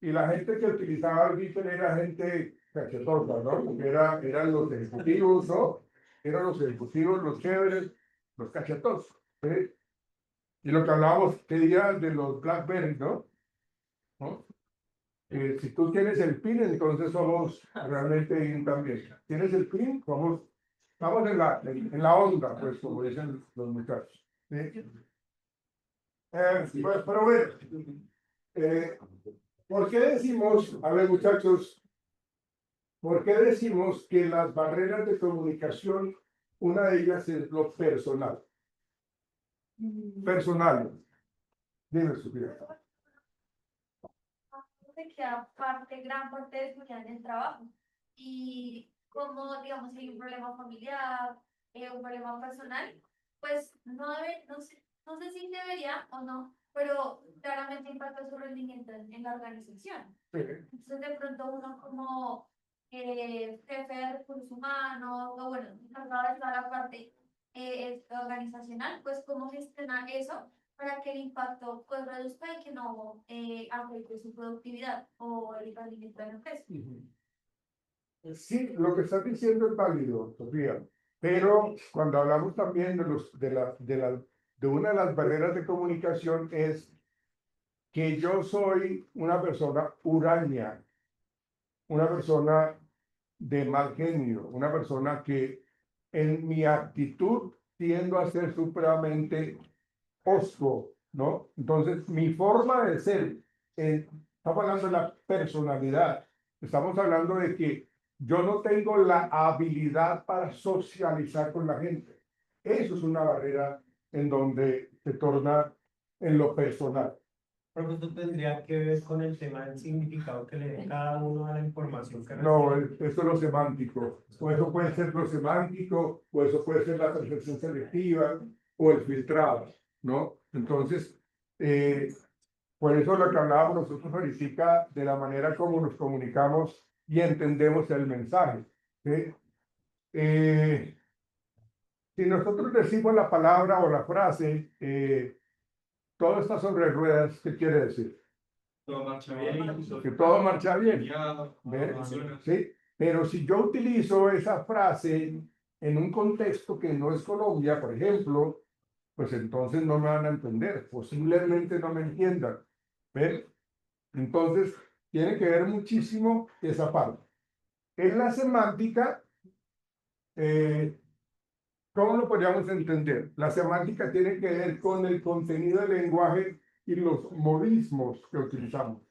y la gente que utilizaba el viper era gente cachetosa, ¿no? Porque eran los ejecutivos, ¿no? Eran los ejecutivos, los chéveres, los cachetosos, ¿sí? Y lo que hablábamos, ¿qué días de los BlackBerry, ¿no? ¿No? Si tú tienes el PIN, entonces somos realmente bien también. ¿Tienes el PIN? Estamos en la onda, pues, como dicen los muchachos. ¿Sí? Pues, pero bueno, ¿por qué decimos, a ver, muchachos, por qué decimos que las barreras de comunicación, una de ellas es lo personal? Personal. Dime, Sofía. De que aparte, gran parte de su vida en el trabajo. Y como, digamos, hay un problema familiar, un problema personal, pues no sé si debería o no, pero claramente impacta su rendimiento en la organización. Sí. Entonces, de pronto uno como jefe de recursos humanos, o bueno, encargado de toda la parte organizacional, pues cómo gestionar eso para que el impacto pues reduzca y que no afecte su productividad o el rendimiento de la empresa. Sí, lo que estás diciendo es válido, Sofía, pero cuando hablamos también de una de las barreras de comunicación es que yo soy una persona huraña, una persona de mal genio, una persona que en mi actitud tiendo a ser supremamente hosco, ¿no? Entonces, mi forma de ser, estamos hablando de la personalidad, estamos hablando de que yo no tengo la habilidad para socializar con la gente. Eso es una barrera en donde se torna en lo personal. Pero esto tendría que ver con el tema del significado que le dé cada uno a la información que No, recibe. eso es lo semántico. O eso puede ser lo semántico, o eso puede ser la percepción selectiva, o el filtrado, ¿no? Entonces, por eso lo que hablábamos nosotros ahorita de la manera como nos comunicamos y entendemos el mensaje, ¿sí? Si nosotros decimos la palabra o la frase, todo está sobre ruedas, ¿qué quiere decir? Todo marcha bien. Que todo marcha bien. ¿Ves? ¿Sí? Pero si yo utilizo esa frase en un contexto que no es Colombia, por ejemplo, pues entonces no me van a entender, posiblemente no me entiendan. ¿Ves? Entonces, tiene que ver muchísimo esa parte. En la semántica, ¿cómo lo podríamos entender? La semántica tiene que ver con el contenido del lenguaje y los modismos que utilizamos.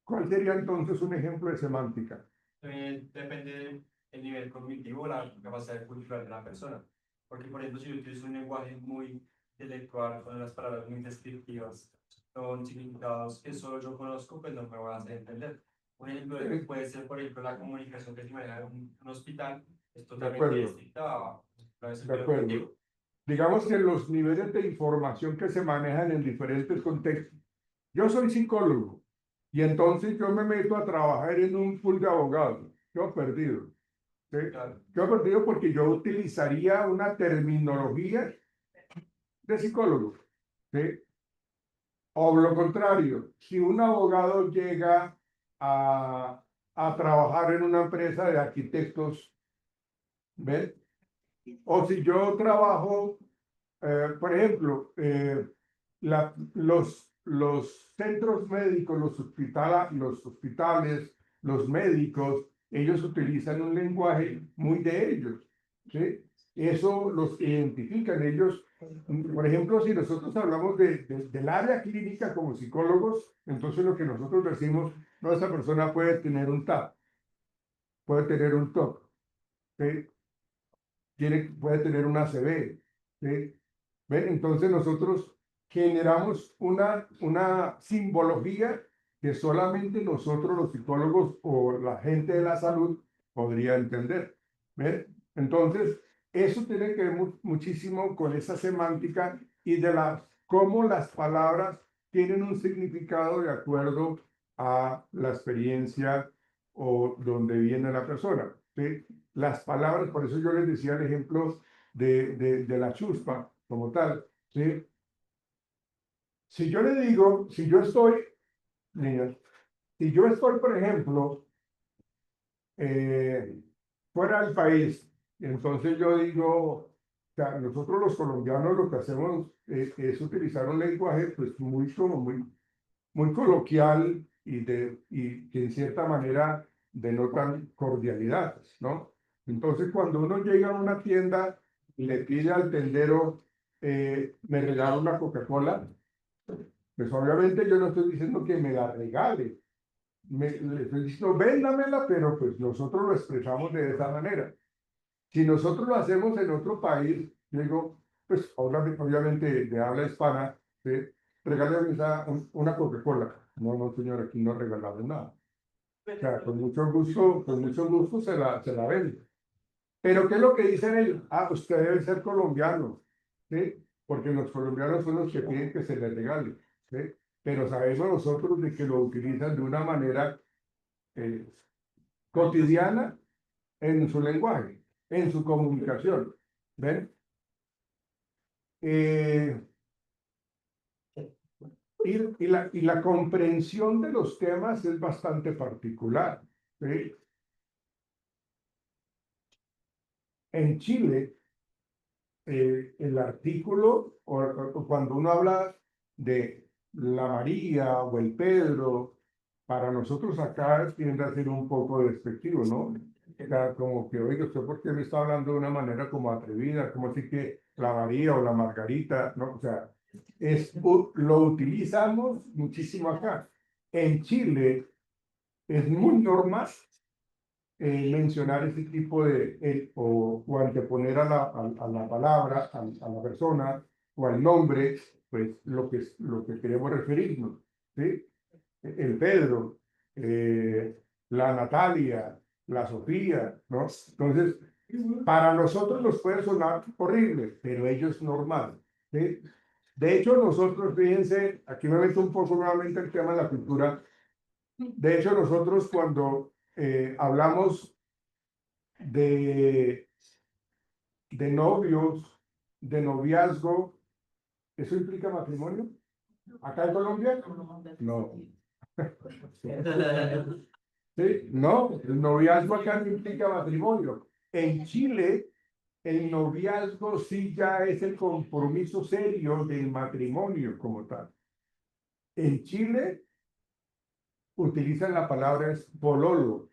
¿Cuál sería entonces un ejemplo de semántica? Depende del nivel cognitivo, la capacidad cultural de la persona. Porque, por ejemplo, si yo utilizo un lenguaje muy intelectual, con las palabras muy descriptivas, con significados que solo yo conozco, pues no me voy a hacer entender. Un ejemplo puede ser, por ejemplo, la comunicación que se maneja en un hospital, es totalmente acuerdo. distinta a la De acuerdo. Digamos que los niveles de información que se manejan en diferentes contextos. Yo soy psicólogo y entonces yo me meto a trabajar en un pool de abogados. Yo he perdido. ¿Sí? Claro. Yo he perdido porque yo utilizaría una terminología de psicólogo. ¿Sí? O lo contrario, si un abogado llega a trabajar en una empresa de arquitectos, ¿ves? O si yo trabajo, por ejemplo, los centros médicos, los hospitales, los médicos, ellos utilizan un lenguaje muy de ellos, ¿sí? Eso los identifican ellos. Por ejemplo, si nosotros hablamos del área clínica como psicólogos, entonces lo que nosotros decimos, no, esa persona puede tener un TAP, puede tener un TOC, ¿sí? Puede tener una ACV, ¿sí? ¿Ven? Entonces nosotros generamos una simbología que solamente nosotros los psicólogos o la gente de la salud podría entender. ¿Ven? Entonces, eso tiene que ver muchísimo con esa semántica y de cómo las palabras tienen un significado de acuerdo a la experiencia o donde viene la persona. ¿Sí? Las palabras, por eso yo les decía el ejemplo de la chuspa como tal, ¿sí? Si yo le digo, si yo estoy, niños, si yo estoy, por ejemplo, fuera del país, entonces yo digo, o sea, nosotros los colombianos lo que hacemos es utilizar un lenguaje pues muy coloquial y que en cierta manera denotan cordialidad, ¿no? Entonces, cuando uno llega a una tienda y le pide al tendero, me regala una Coca-Cola, pues obviamente yo no estoy diciendo que me la regale, le estoy diciendo véndamela, pero pues nosotros lo expresamos de esa manera. Si nosotros lo hacemos en otro país, digo, pues obviamente de habla hispana, ¿sí? Regálame una Coca-Cola. No, no, señor, aquí no regalamos nada. O sea, con mucho gusto se la vende. Pero ¿qué es lo que dicen ellos? Ah, usted debe ser colombiano, ¿sí? Porque los colombianos son los que piden que se les regale, ¿sí? Pero sabemos nosotros de que lo utilizan de una manera eh, cotidiana en su lenguaje, en su comunicación. ¿Ven? Eh, y la comprensión de los temas es bastante particular, ¿sí? En Chile, el artículo, o cuando uno habla de la María o el Pedro, para nosotros acá tiende a ser un poco despectivo, ¿no? O sea, como que, oiga, ¿usted por qué me está hablando de una manera como atrevida? Como así que la María o la Margarita, ¿no? O sea, lo utilizamos muchísimo acá. En Chile es muy normal mencionar ese tipo o anteponer a la palabra, a la persona o al nombre, pues lo que queremos referirnos, ¿sí? El Pedro, la Natalia, la Sofía, ¿no? Entonces, para nosotros nos puede sonar horrible, pero ello es normal, ¿sí? De hecho, nosotros, fíjense, aquí me meto un poco nuevamente el tema de la cultura. De hecho, nosotros cuando hablamos de, de novios, de noviazgo, ¿eso implica matrimonio? ¿Acá en Colombia? No. ¿Sí? No, el noviazgo acá no implica matrimonio. En Chile, el noviazgo sí ya es el compromiso serio del matrimonio como tal. En Chile utilizan la palabra es pololo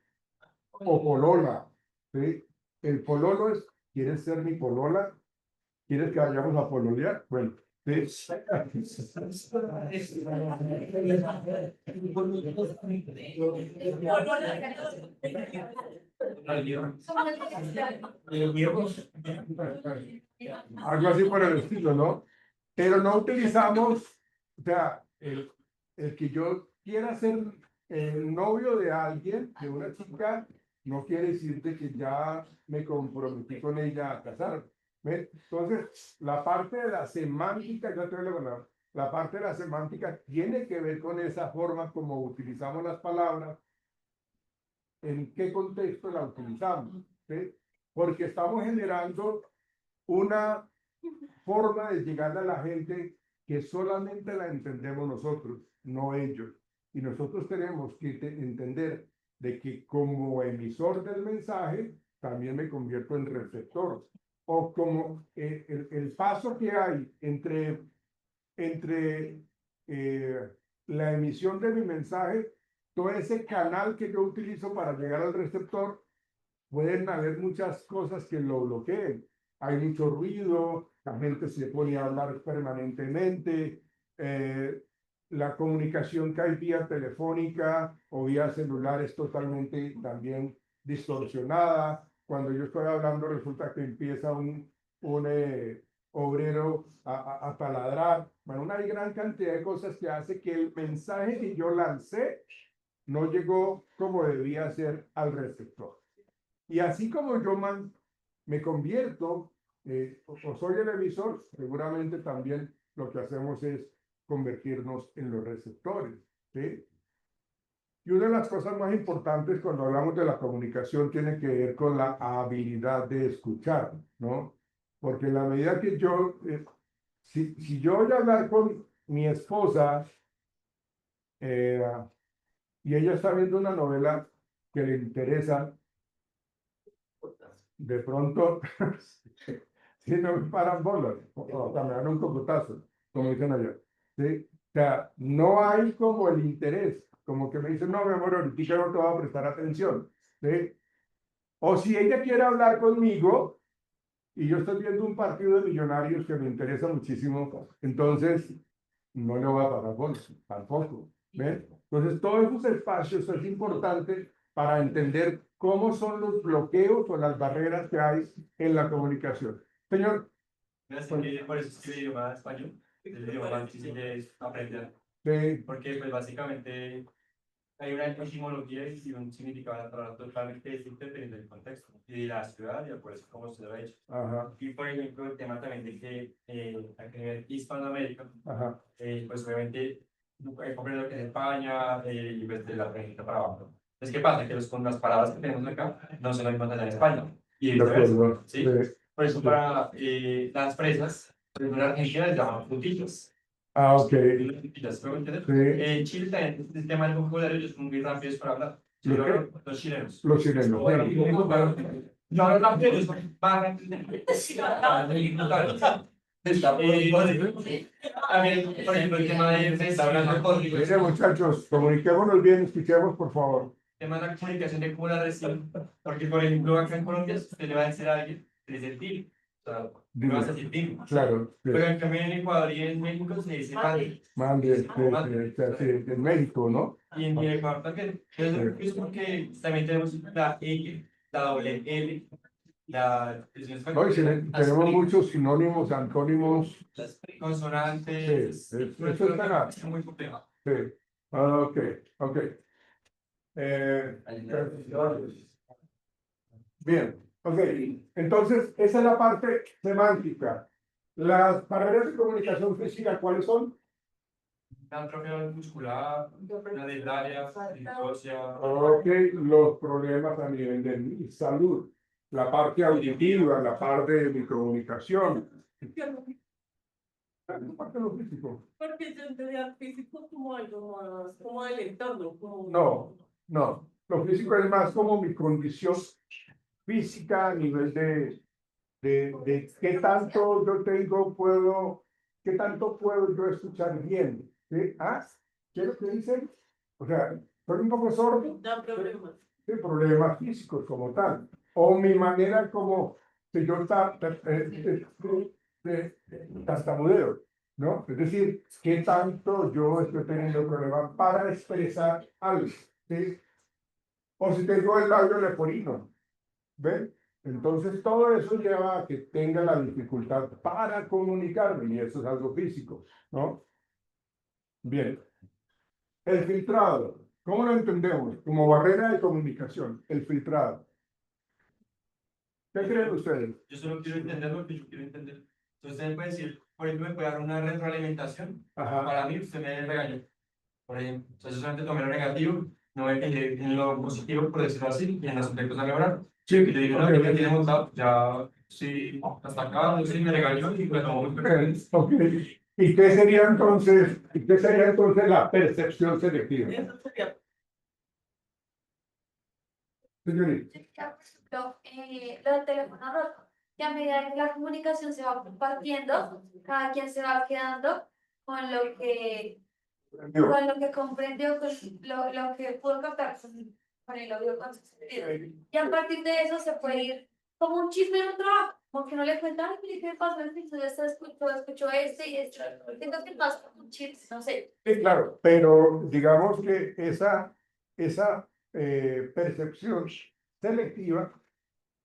o polola, ¿sí? El pololo es, ¿quieres ser mi polola? ¿Quieres que vayamos a pololear? Bueno, ¿sí? Algo así por el estilo, ¿no? Pero no utilizamos, o sea, el que yo quiera ser el novio de alguien, de una chica, no quiere decir de que ya me comprometí con ella a casar. ¿Ves? Entonces, la parte de la semántica, ya te voy a hablar, la parte de la semántica tiene que ver con esa forma como utilizamos las palabras, en qué contexto la utilizamos, ¿sí? Porque estamos generando una forma de llegar a la gente que solamente la entendemos nosotros, no ellos. Y nosotros tenemos que entender de que como emisor del mensaje, también me convierto en receptor. O como el paso que hay entre la emisión de mi mensaje, todo ese canal que yo utilizo para llegar al receptor, pueden haber muchas cosas que lo bloqueen. Hay mucho ruido, la gente se pone a hablar permanentemente, la comunicación que hay vía telefónica o vía celular es totalmente también distorsionada. Cuando yo estoy hablando resulta que empieza un obrero a taladrar. Bueno, una gran cantidad de cosas que hace que el mensaje que yo lancé no llegó como debía ser al receptor. Y así como yo me convierto o soy el emisor, seguramente también lo que hacemos es convertirnos en los receptores, ¿sí? Y una de las cosas más importantes cuando hablamos de la comunicación tiene que ver con la habilidad de escuchar, ¿no? Porque en la medida que yo, si yo voy a hablar con mi esposa eh, y ella está viendo una novela que le interesa, de pronto, si no me paran bolas, o sea, me dan un cocotazo, como dicen allá, ¿sí? O sea, no hay como el interés, como que me dicen, no, mi amor, ahorita no te voy a prestar atención, ¿sí? O si ella quiere hablar conmigo y yo estoy viendo un partido de Millonarios que me interesa muchísimo, entonces no le voy a parar bolas, tampoco, ¿ven? Entonces, todos esos espacios es importante para entender cómo son los bloqueos o las barreras que hay en la comunicación. Señor, Por eso es que el idioma español es el idioma más difícil de aprender, de, porque pues básicamente hay una etimología y un significado de la palabra totalmente distinto dependiendo del contexto y de la ciudad y de por eso como se lo ha hecho. ajá, Y por ejemplo, el tema también de que a nivel Hispanoamérica, ajá, pues obviamente comprendo que es España y pues de la región para abajo. Entonces, ¿qué pasa? Que con las palabras que tenemos acá no son las mismas allá en España. Y de viceversa, acuerdo, ¿sí? de, Por eso para las fresas, pues en Argentina les llaman frutillos. ok, Frutillas, ¿me entiendes? sí, En Chile también el tema del vocabulario ellos son muy rápidos para hablar. ¿Los qué? Los chilenos. los chilenos, No, no, no, ellos son más también, por ejemplo, el tema de mire muchachos, comuniquémonos bien, escuchemos por favor. tema de la comunicación de cómo la reciben, porque por ejemplo acá en Colombia, si usted le va a decir a alguien, es decir, O sea, Dime. no vas a decir DIM. Claro, sí. Pero en cambio en Ecuador y en México se dice MANDE. El médico, ¿no? Y en Ecuador también. Entonces, es porque también tenemos la L, la doble L, la No, y tenemos muchos sinónimos, antónimos. las consonantes. Sí, eso Una está cosa muy compleja. Sí. Ok, ok. Bien, ok. Entonces, esa es la parte semántica. Las barreras de comunicación física, ¿cuáles son? La atrofia muscular, la dentaria, la ósea. Ok, los problemas a nivel de salud, la parte auditiva, la parte de mi comunicación, la parte de lo físico. Porque yo entendía físico como algo más, como del entorno, como... No, no. Lo físico es más como mi condición física a nivel de qué tanto yo tengo, qué tanto puedo yo escuchar bien. ¿Sí? ¿Ah? ¿Qué es lo que dicen? O sea, soy un poco sordo. Da problemas. De problemas físicos como tal, o mi manera como si yo tartamudeo, ¿no? Es decir, qué tanto yo estoy teniendo problemas para expresar algo, ¿sí? O si tengo el labio leporino, ¿ven? Entonces todo eso lleva a que tenga la dificultad para comunicarme y eso es algo físico, ¿no? Bien. El filtrado, ¿cómo lo entendemos? Como barrera de comunicación, el filtrado. ¿Qué creen ustedes? Yo solo quiero entender lo que yo quiero entender. Entonces, usted me puede decir, por ejemplo, me puede dar una retroalimentación. Ajá. Para mí, usted me regañó, por ejemplo. Entonces, solamente tomé lo negativo, no en lo positivo, por decirlo así, y en los aspectos a mejorar. Sí, Y le digo, no, ok. yo me tiene montado, ya, sí, hasta acá, no sé, me regañó y me tomó muy personal. Ok. ¿Y qué sería entonces la percepción selectiva? Eso sería Señorita. Por ejemplo, lo del teléfono roto, que a medida que la comunicación se va compartiendo, cada quien se va quedando con lo que comprendió, con lo que pudo captar con el audio con sus sentidos. Y a partir de eso se puede ir como un chisme en un trabajo, como que no le cuentan, "Ay, ¿qué pasó? Entonces escuchó este y esto. Siento que pasa como un chisme, no sé. Sí, claro, pero digamos que esa percepción selectiva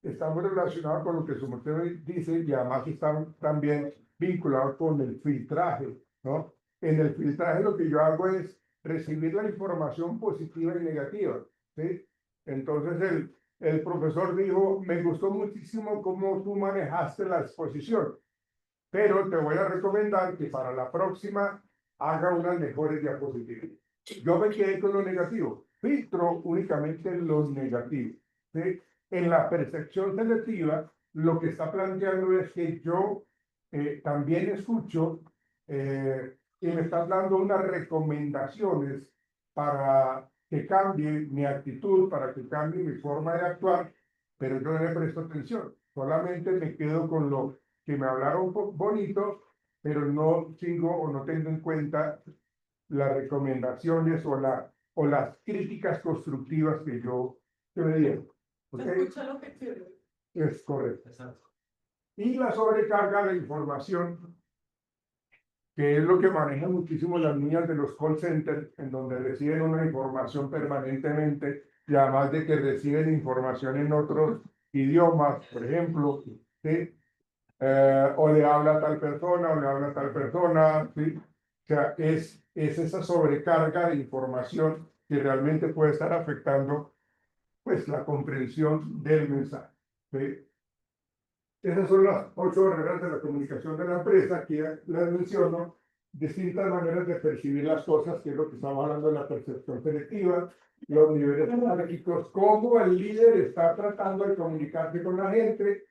está muy relacionada con lo que su merced dice y además está también vinculado con el filtraje, ¿no? En el filtraje lo que yo hago es recibir la información positiva y negativa, ¿sí? Entonces el profesor dijo, me gustó muchísimo cómo tú manejaste la exposición, pero te voy a recomendar que para la próxima haga unas mejores diapositivas. Yo me quedé con lo negativo, filtro únicamente los negativos, ¿sí? En la percepción selectiva, lo que está planteando es que yo también escucho y me están dando unas recomendaciones para que cambie mi actitud, para que cambie mi forma de actuar, pero yo no le presto atención, solamente me quedo con lo que me hablaron bonito, pero no sigo o no tengo en cuenta las recomendaciones o las críticas constructivas que me dieron. ¿Ok? escucha lo que quiero. Es correcto. Exacto. Y la sobrecarga de información, que es lo que manejan muchísimo las niñas de los call centers, en donde reciben una información permanentemente y además de que reciben información en otros idiomas, por ejemplo, ¿sí? O le habla a tal persona o le habla a tal persona, ¿sí? O sea, es esa sobrecarga de información que realmente puede estar afectando pues la comprensión del mensaje, ¿sí? Esas son las 8 barreras de la comunicación de la empresa. Aquí las menciono. Distintas maneras de percibir las cosas, que es lo que estamos hablando de la percepción selectiva, los niveles jerárquicos, cómo el líder está tratando de comunicarse con la gente,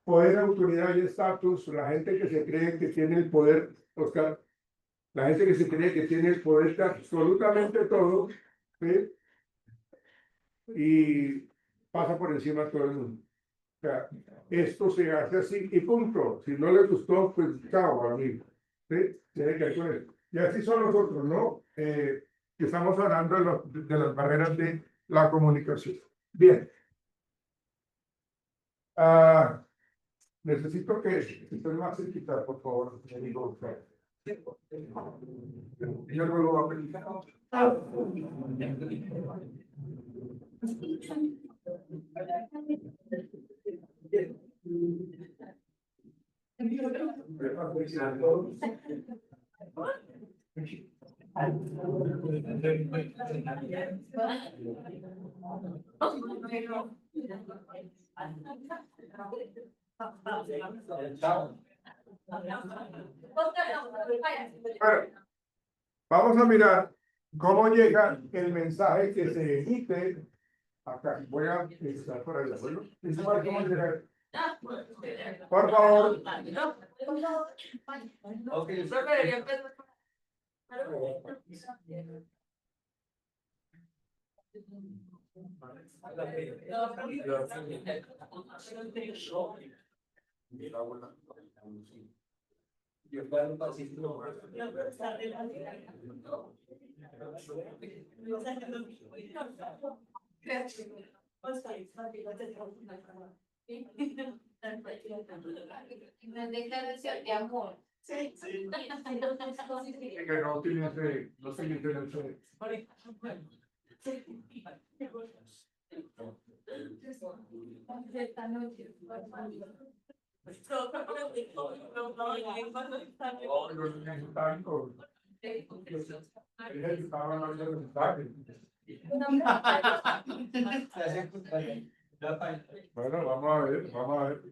poder, autoridad y estatus, la gente que se cree que tiene el poder, Oscar, la gente que se cree que tiene el poder de absolutamente todo, ¿sí? Y pasa por encima de todo el mundo. O sea, esto se hace así y punto. Si no le gustó, pues chao, amigo. ¿Sí? Tiene que ver con eso. Y así son nosotros, ¿no? Que estamos hablando de las barreras de la comunicación. Bien. Necesito que estén más cerquita, por favor, me digo. Yo no lo voy a pedir. Bueno, vamos a mirar cómo llega el mensaje que se emite acá. Voy a estar por allá. Bueno, ¿cómo llega? Por favor. Ok, Una declaración de amor. Que no utilice, no se utilice. Esta noche. Bueno, vamos a ver, vamos a ver.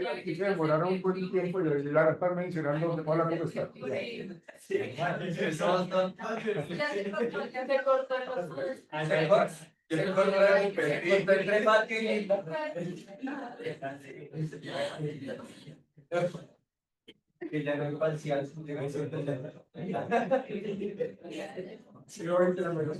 Aquí se demoraron un buen tiempo y la están mencionando hola, ¿cómo está? Que ya no hay parcial. Sí, hoy te lo menos.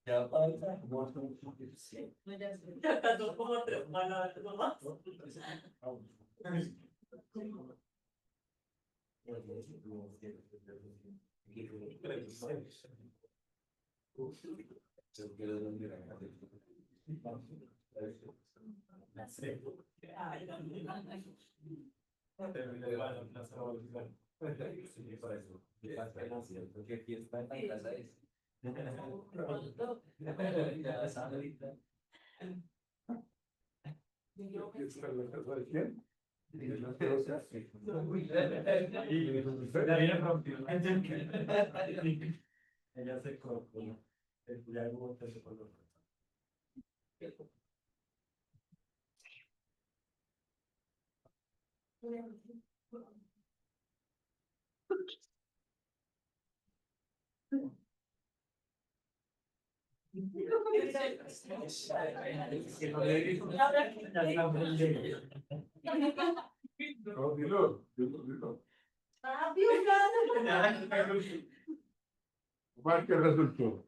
Ya pasa. ¿Qué fiesta en la casa es? ¿Quién? Ella se cortó. Ya algo se colocó. No, dilo, dilo. ¿Cuál que resultó?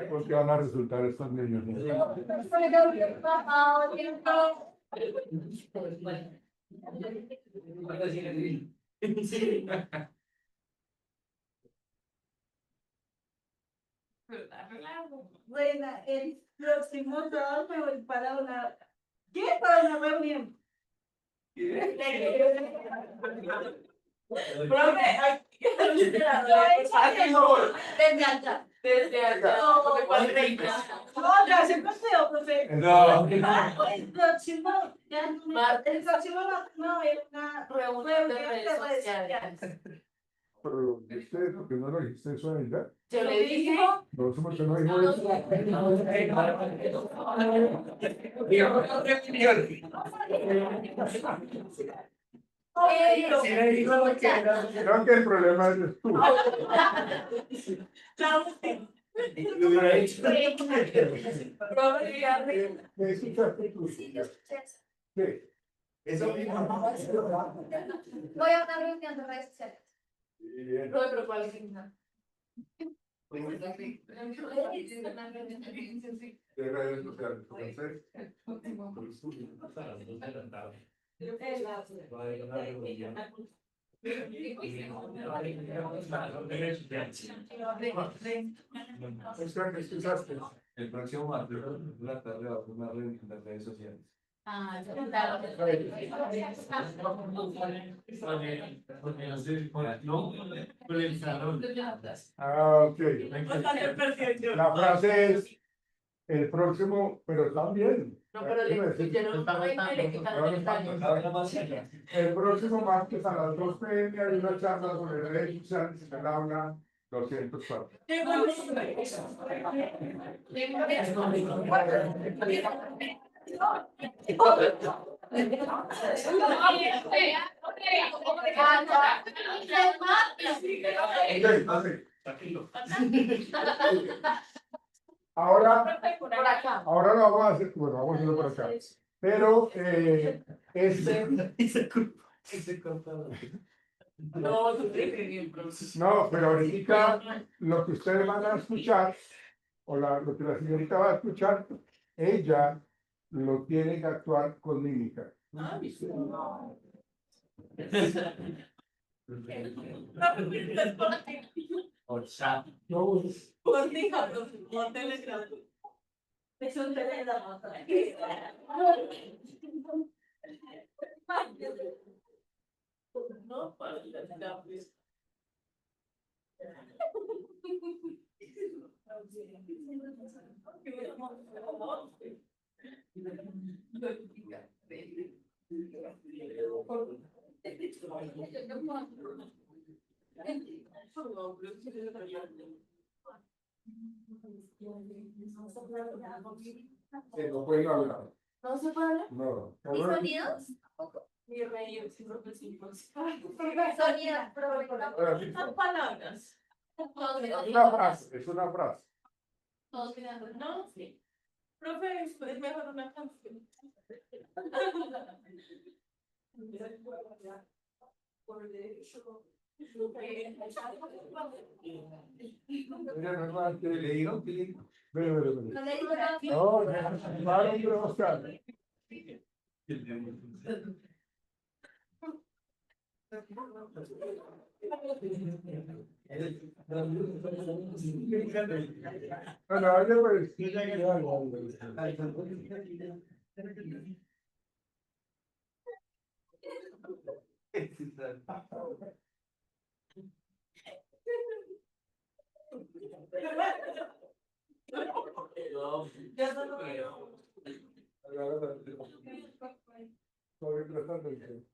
Porque van a resultar estos niños. Reina, el próximo sábado me voy para una. ¿Qué? Para una reunión. Profe, aquí. Desde allá. Desde allá. No, ya se paseo, profe. No. El próximo, ya no me- el próximo no es una Reunión de reunión redes de redes sociales. sociales. Pero usted, porque no lo dijiste eso a ella. Yo le dije. No, eso no dijo eso. Creo que el problema es tú. ¿Me escuchaste tú? Sí, yo escuché eso. ¿Qué? Eso mismo. Voy a una reunión de redes sociales. Bien. No, pero ¿cuál es el final? De redes sociales. Entonces, ¿qué escuchaste? El próximo martes de la tarde va a haber una reunión de redes sociales. Ah, Ah, ok. La frase es el próximo, pero también. No, pero le pusieron le quitaron el año. El próximo martes a las 2 p.m. hay una charla sobre redes sociales en el aula 204. Ahora, ahora lo vamos a hacer, bueno, vamos a hacerlo por acá. Pero no, pero ahorita lo que ustedes van a escuchar, o lo que la señorita va a escuchar, ella lo tiene que actuar con mímica. No, Es un telegrama. No, para la no pueden hablar. ¿No se puede hablar? No. ¿Y sonidos? Ni reír, sin propósitos. Sonidos, Ahora sí, Son palabras. es una frase, es una frase. todos mirando. No, sí. Profe, es mejor una canción. Ella no es más que Le digo que Ve. No le digo nada. No, claro, pero Oscar. Bueno, oye, pues. Ya no lo veo. Estoy prestando el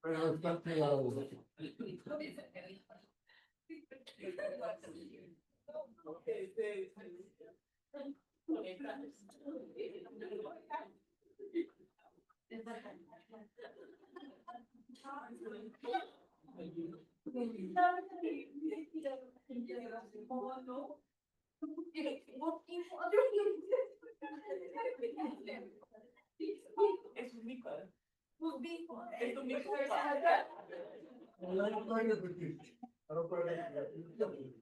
Pero está pegado. Es un mico. Es un mico. No puede repetir. No puede repetir.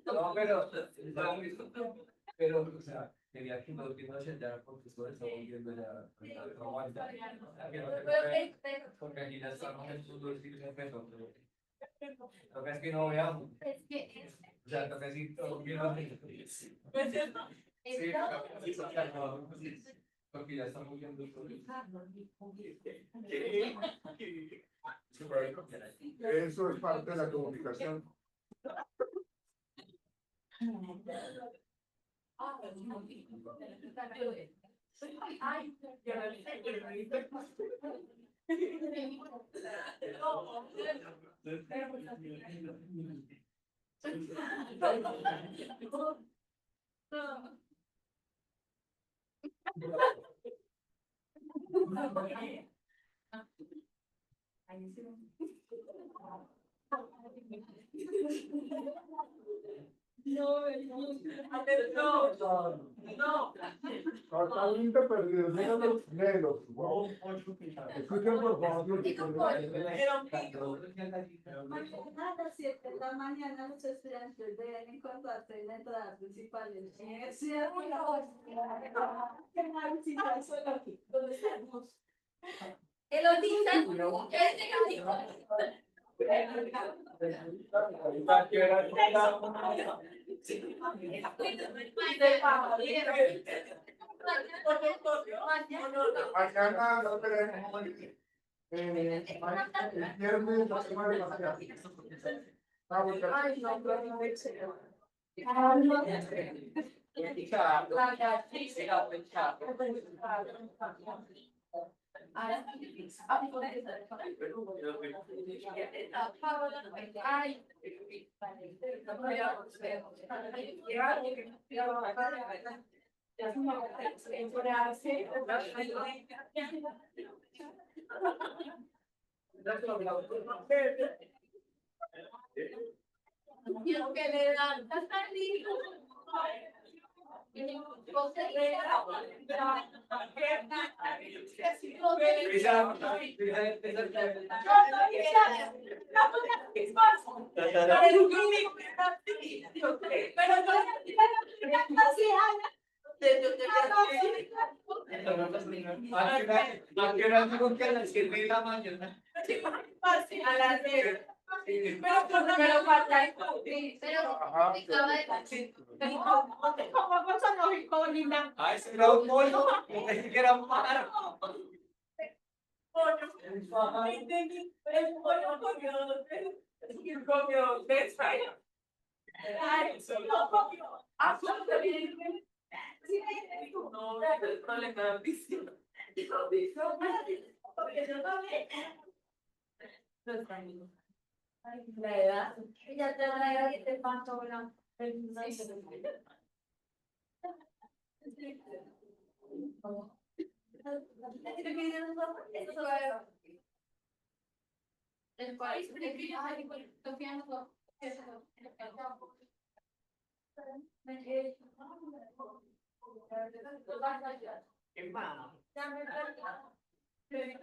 No, o sea, quería que no ya porque esto está volviendo ya no aguanta. Porque aquí ya estamos en el fútbol sí se empezó, pero toca es que no veamos. Es que O sea, toca decir todo bien así. Sí, porque ya estamos viendo todo. Eso es parte de la comunicación. ay, No. Está lindo perdido. Léelos. Escuchen por favor. Mañana a las 7 de la mañana los estudiantes deben encontrarse en la entrada principal de la universidad. ¿Dónde estamos? el autista, Mañana no tenemos. El viernes la semana pasada. Vamos que le dan hasta el A las 10. pero falta el pero ¿Cómo cosa lógico, Linda? Ay, si era un pollo, pensé que era un pájaro. El pollo comió best friend. Ay, no comió. Absolutamente. No, no le queda vicio. Porque yo también. la edad, ella te la edad que te pasó la el país ¿Qué más?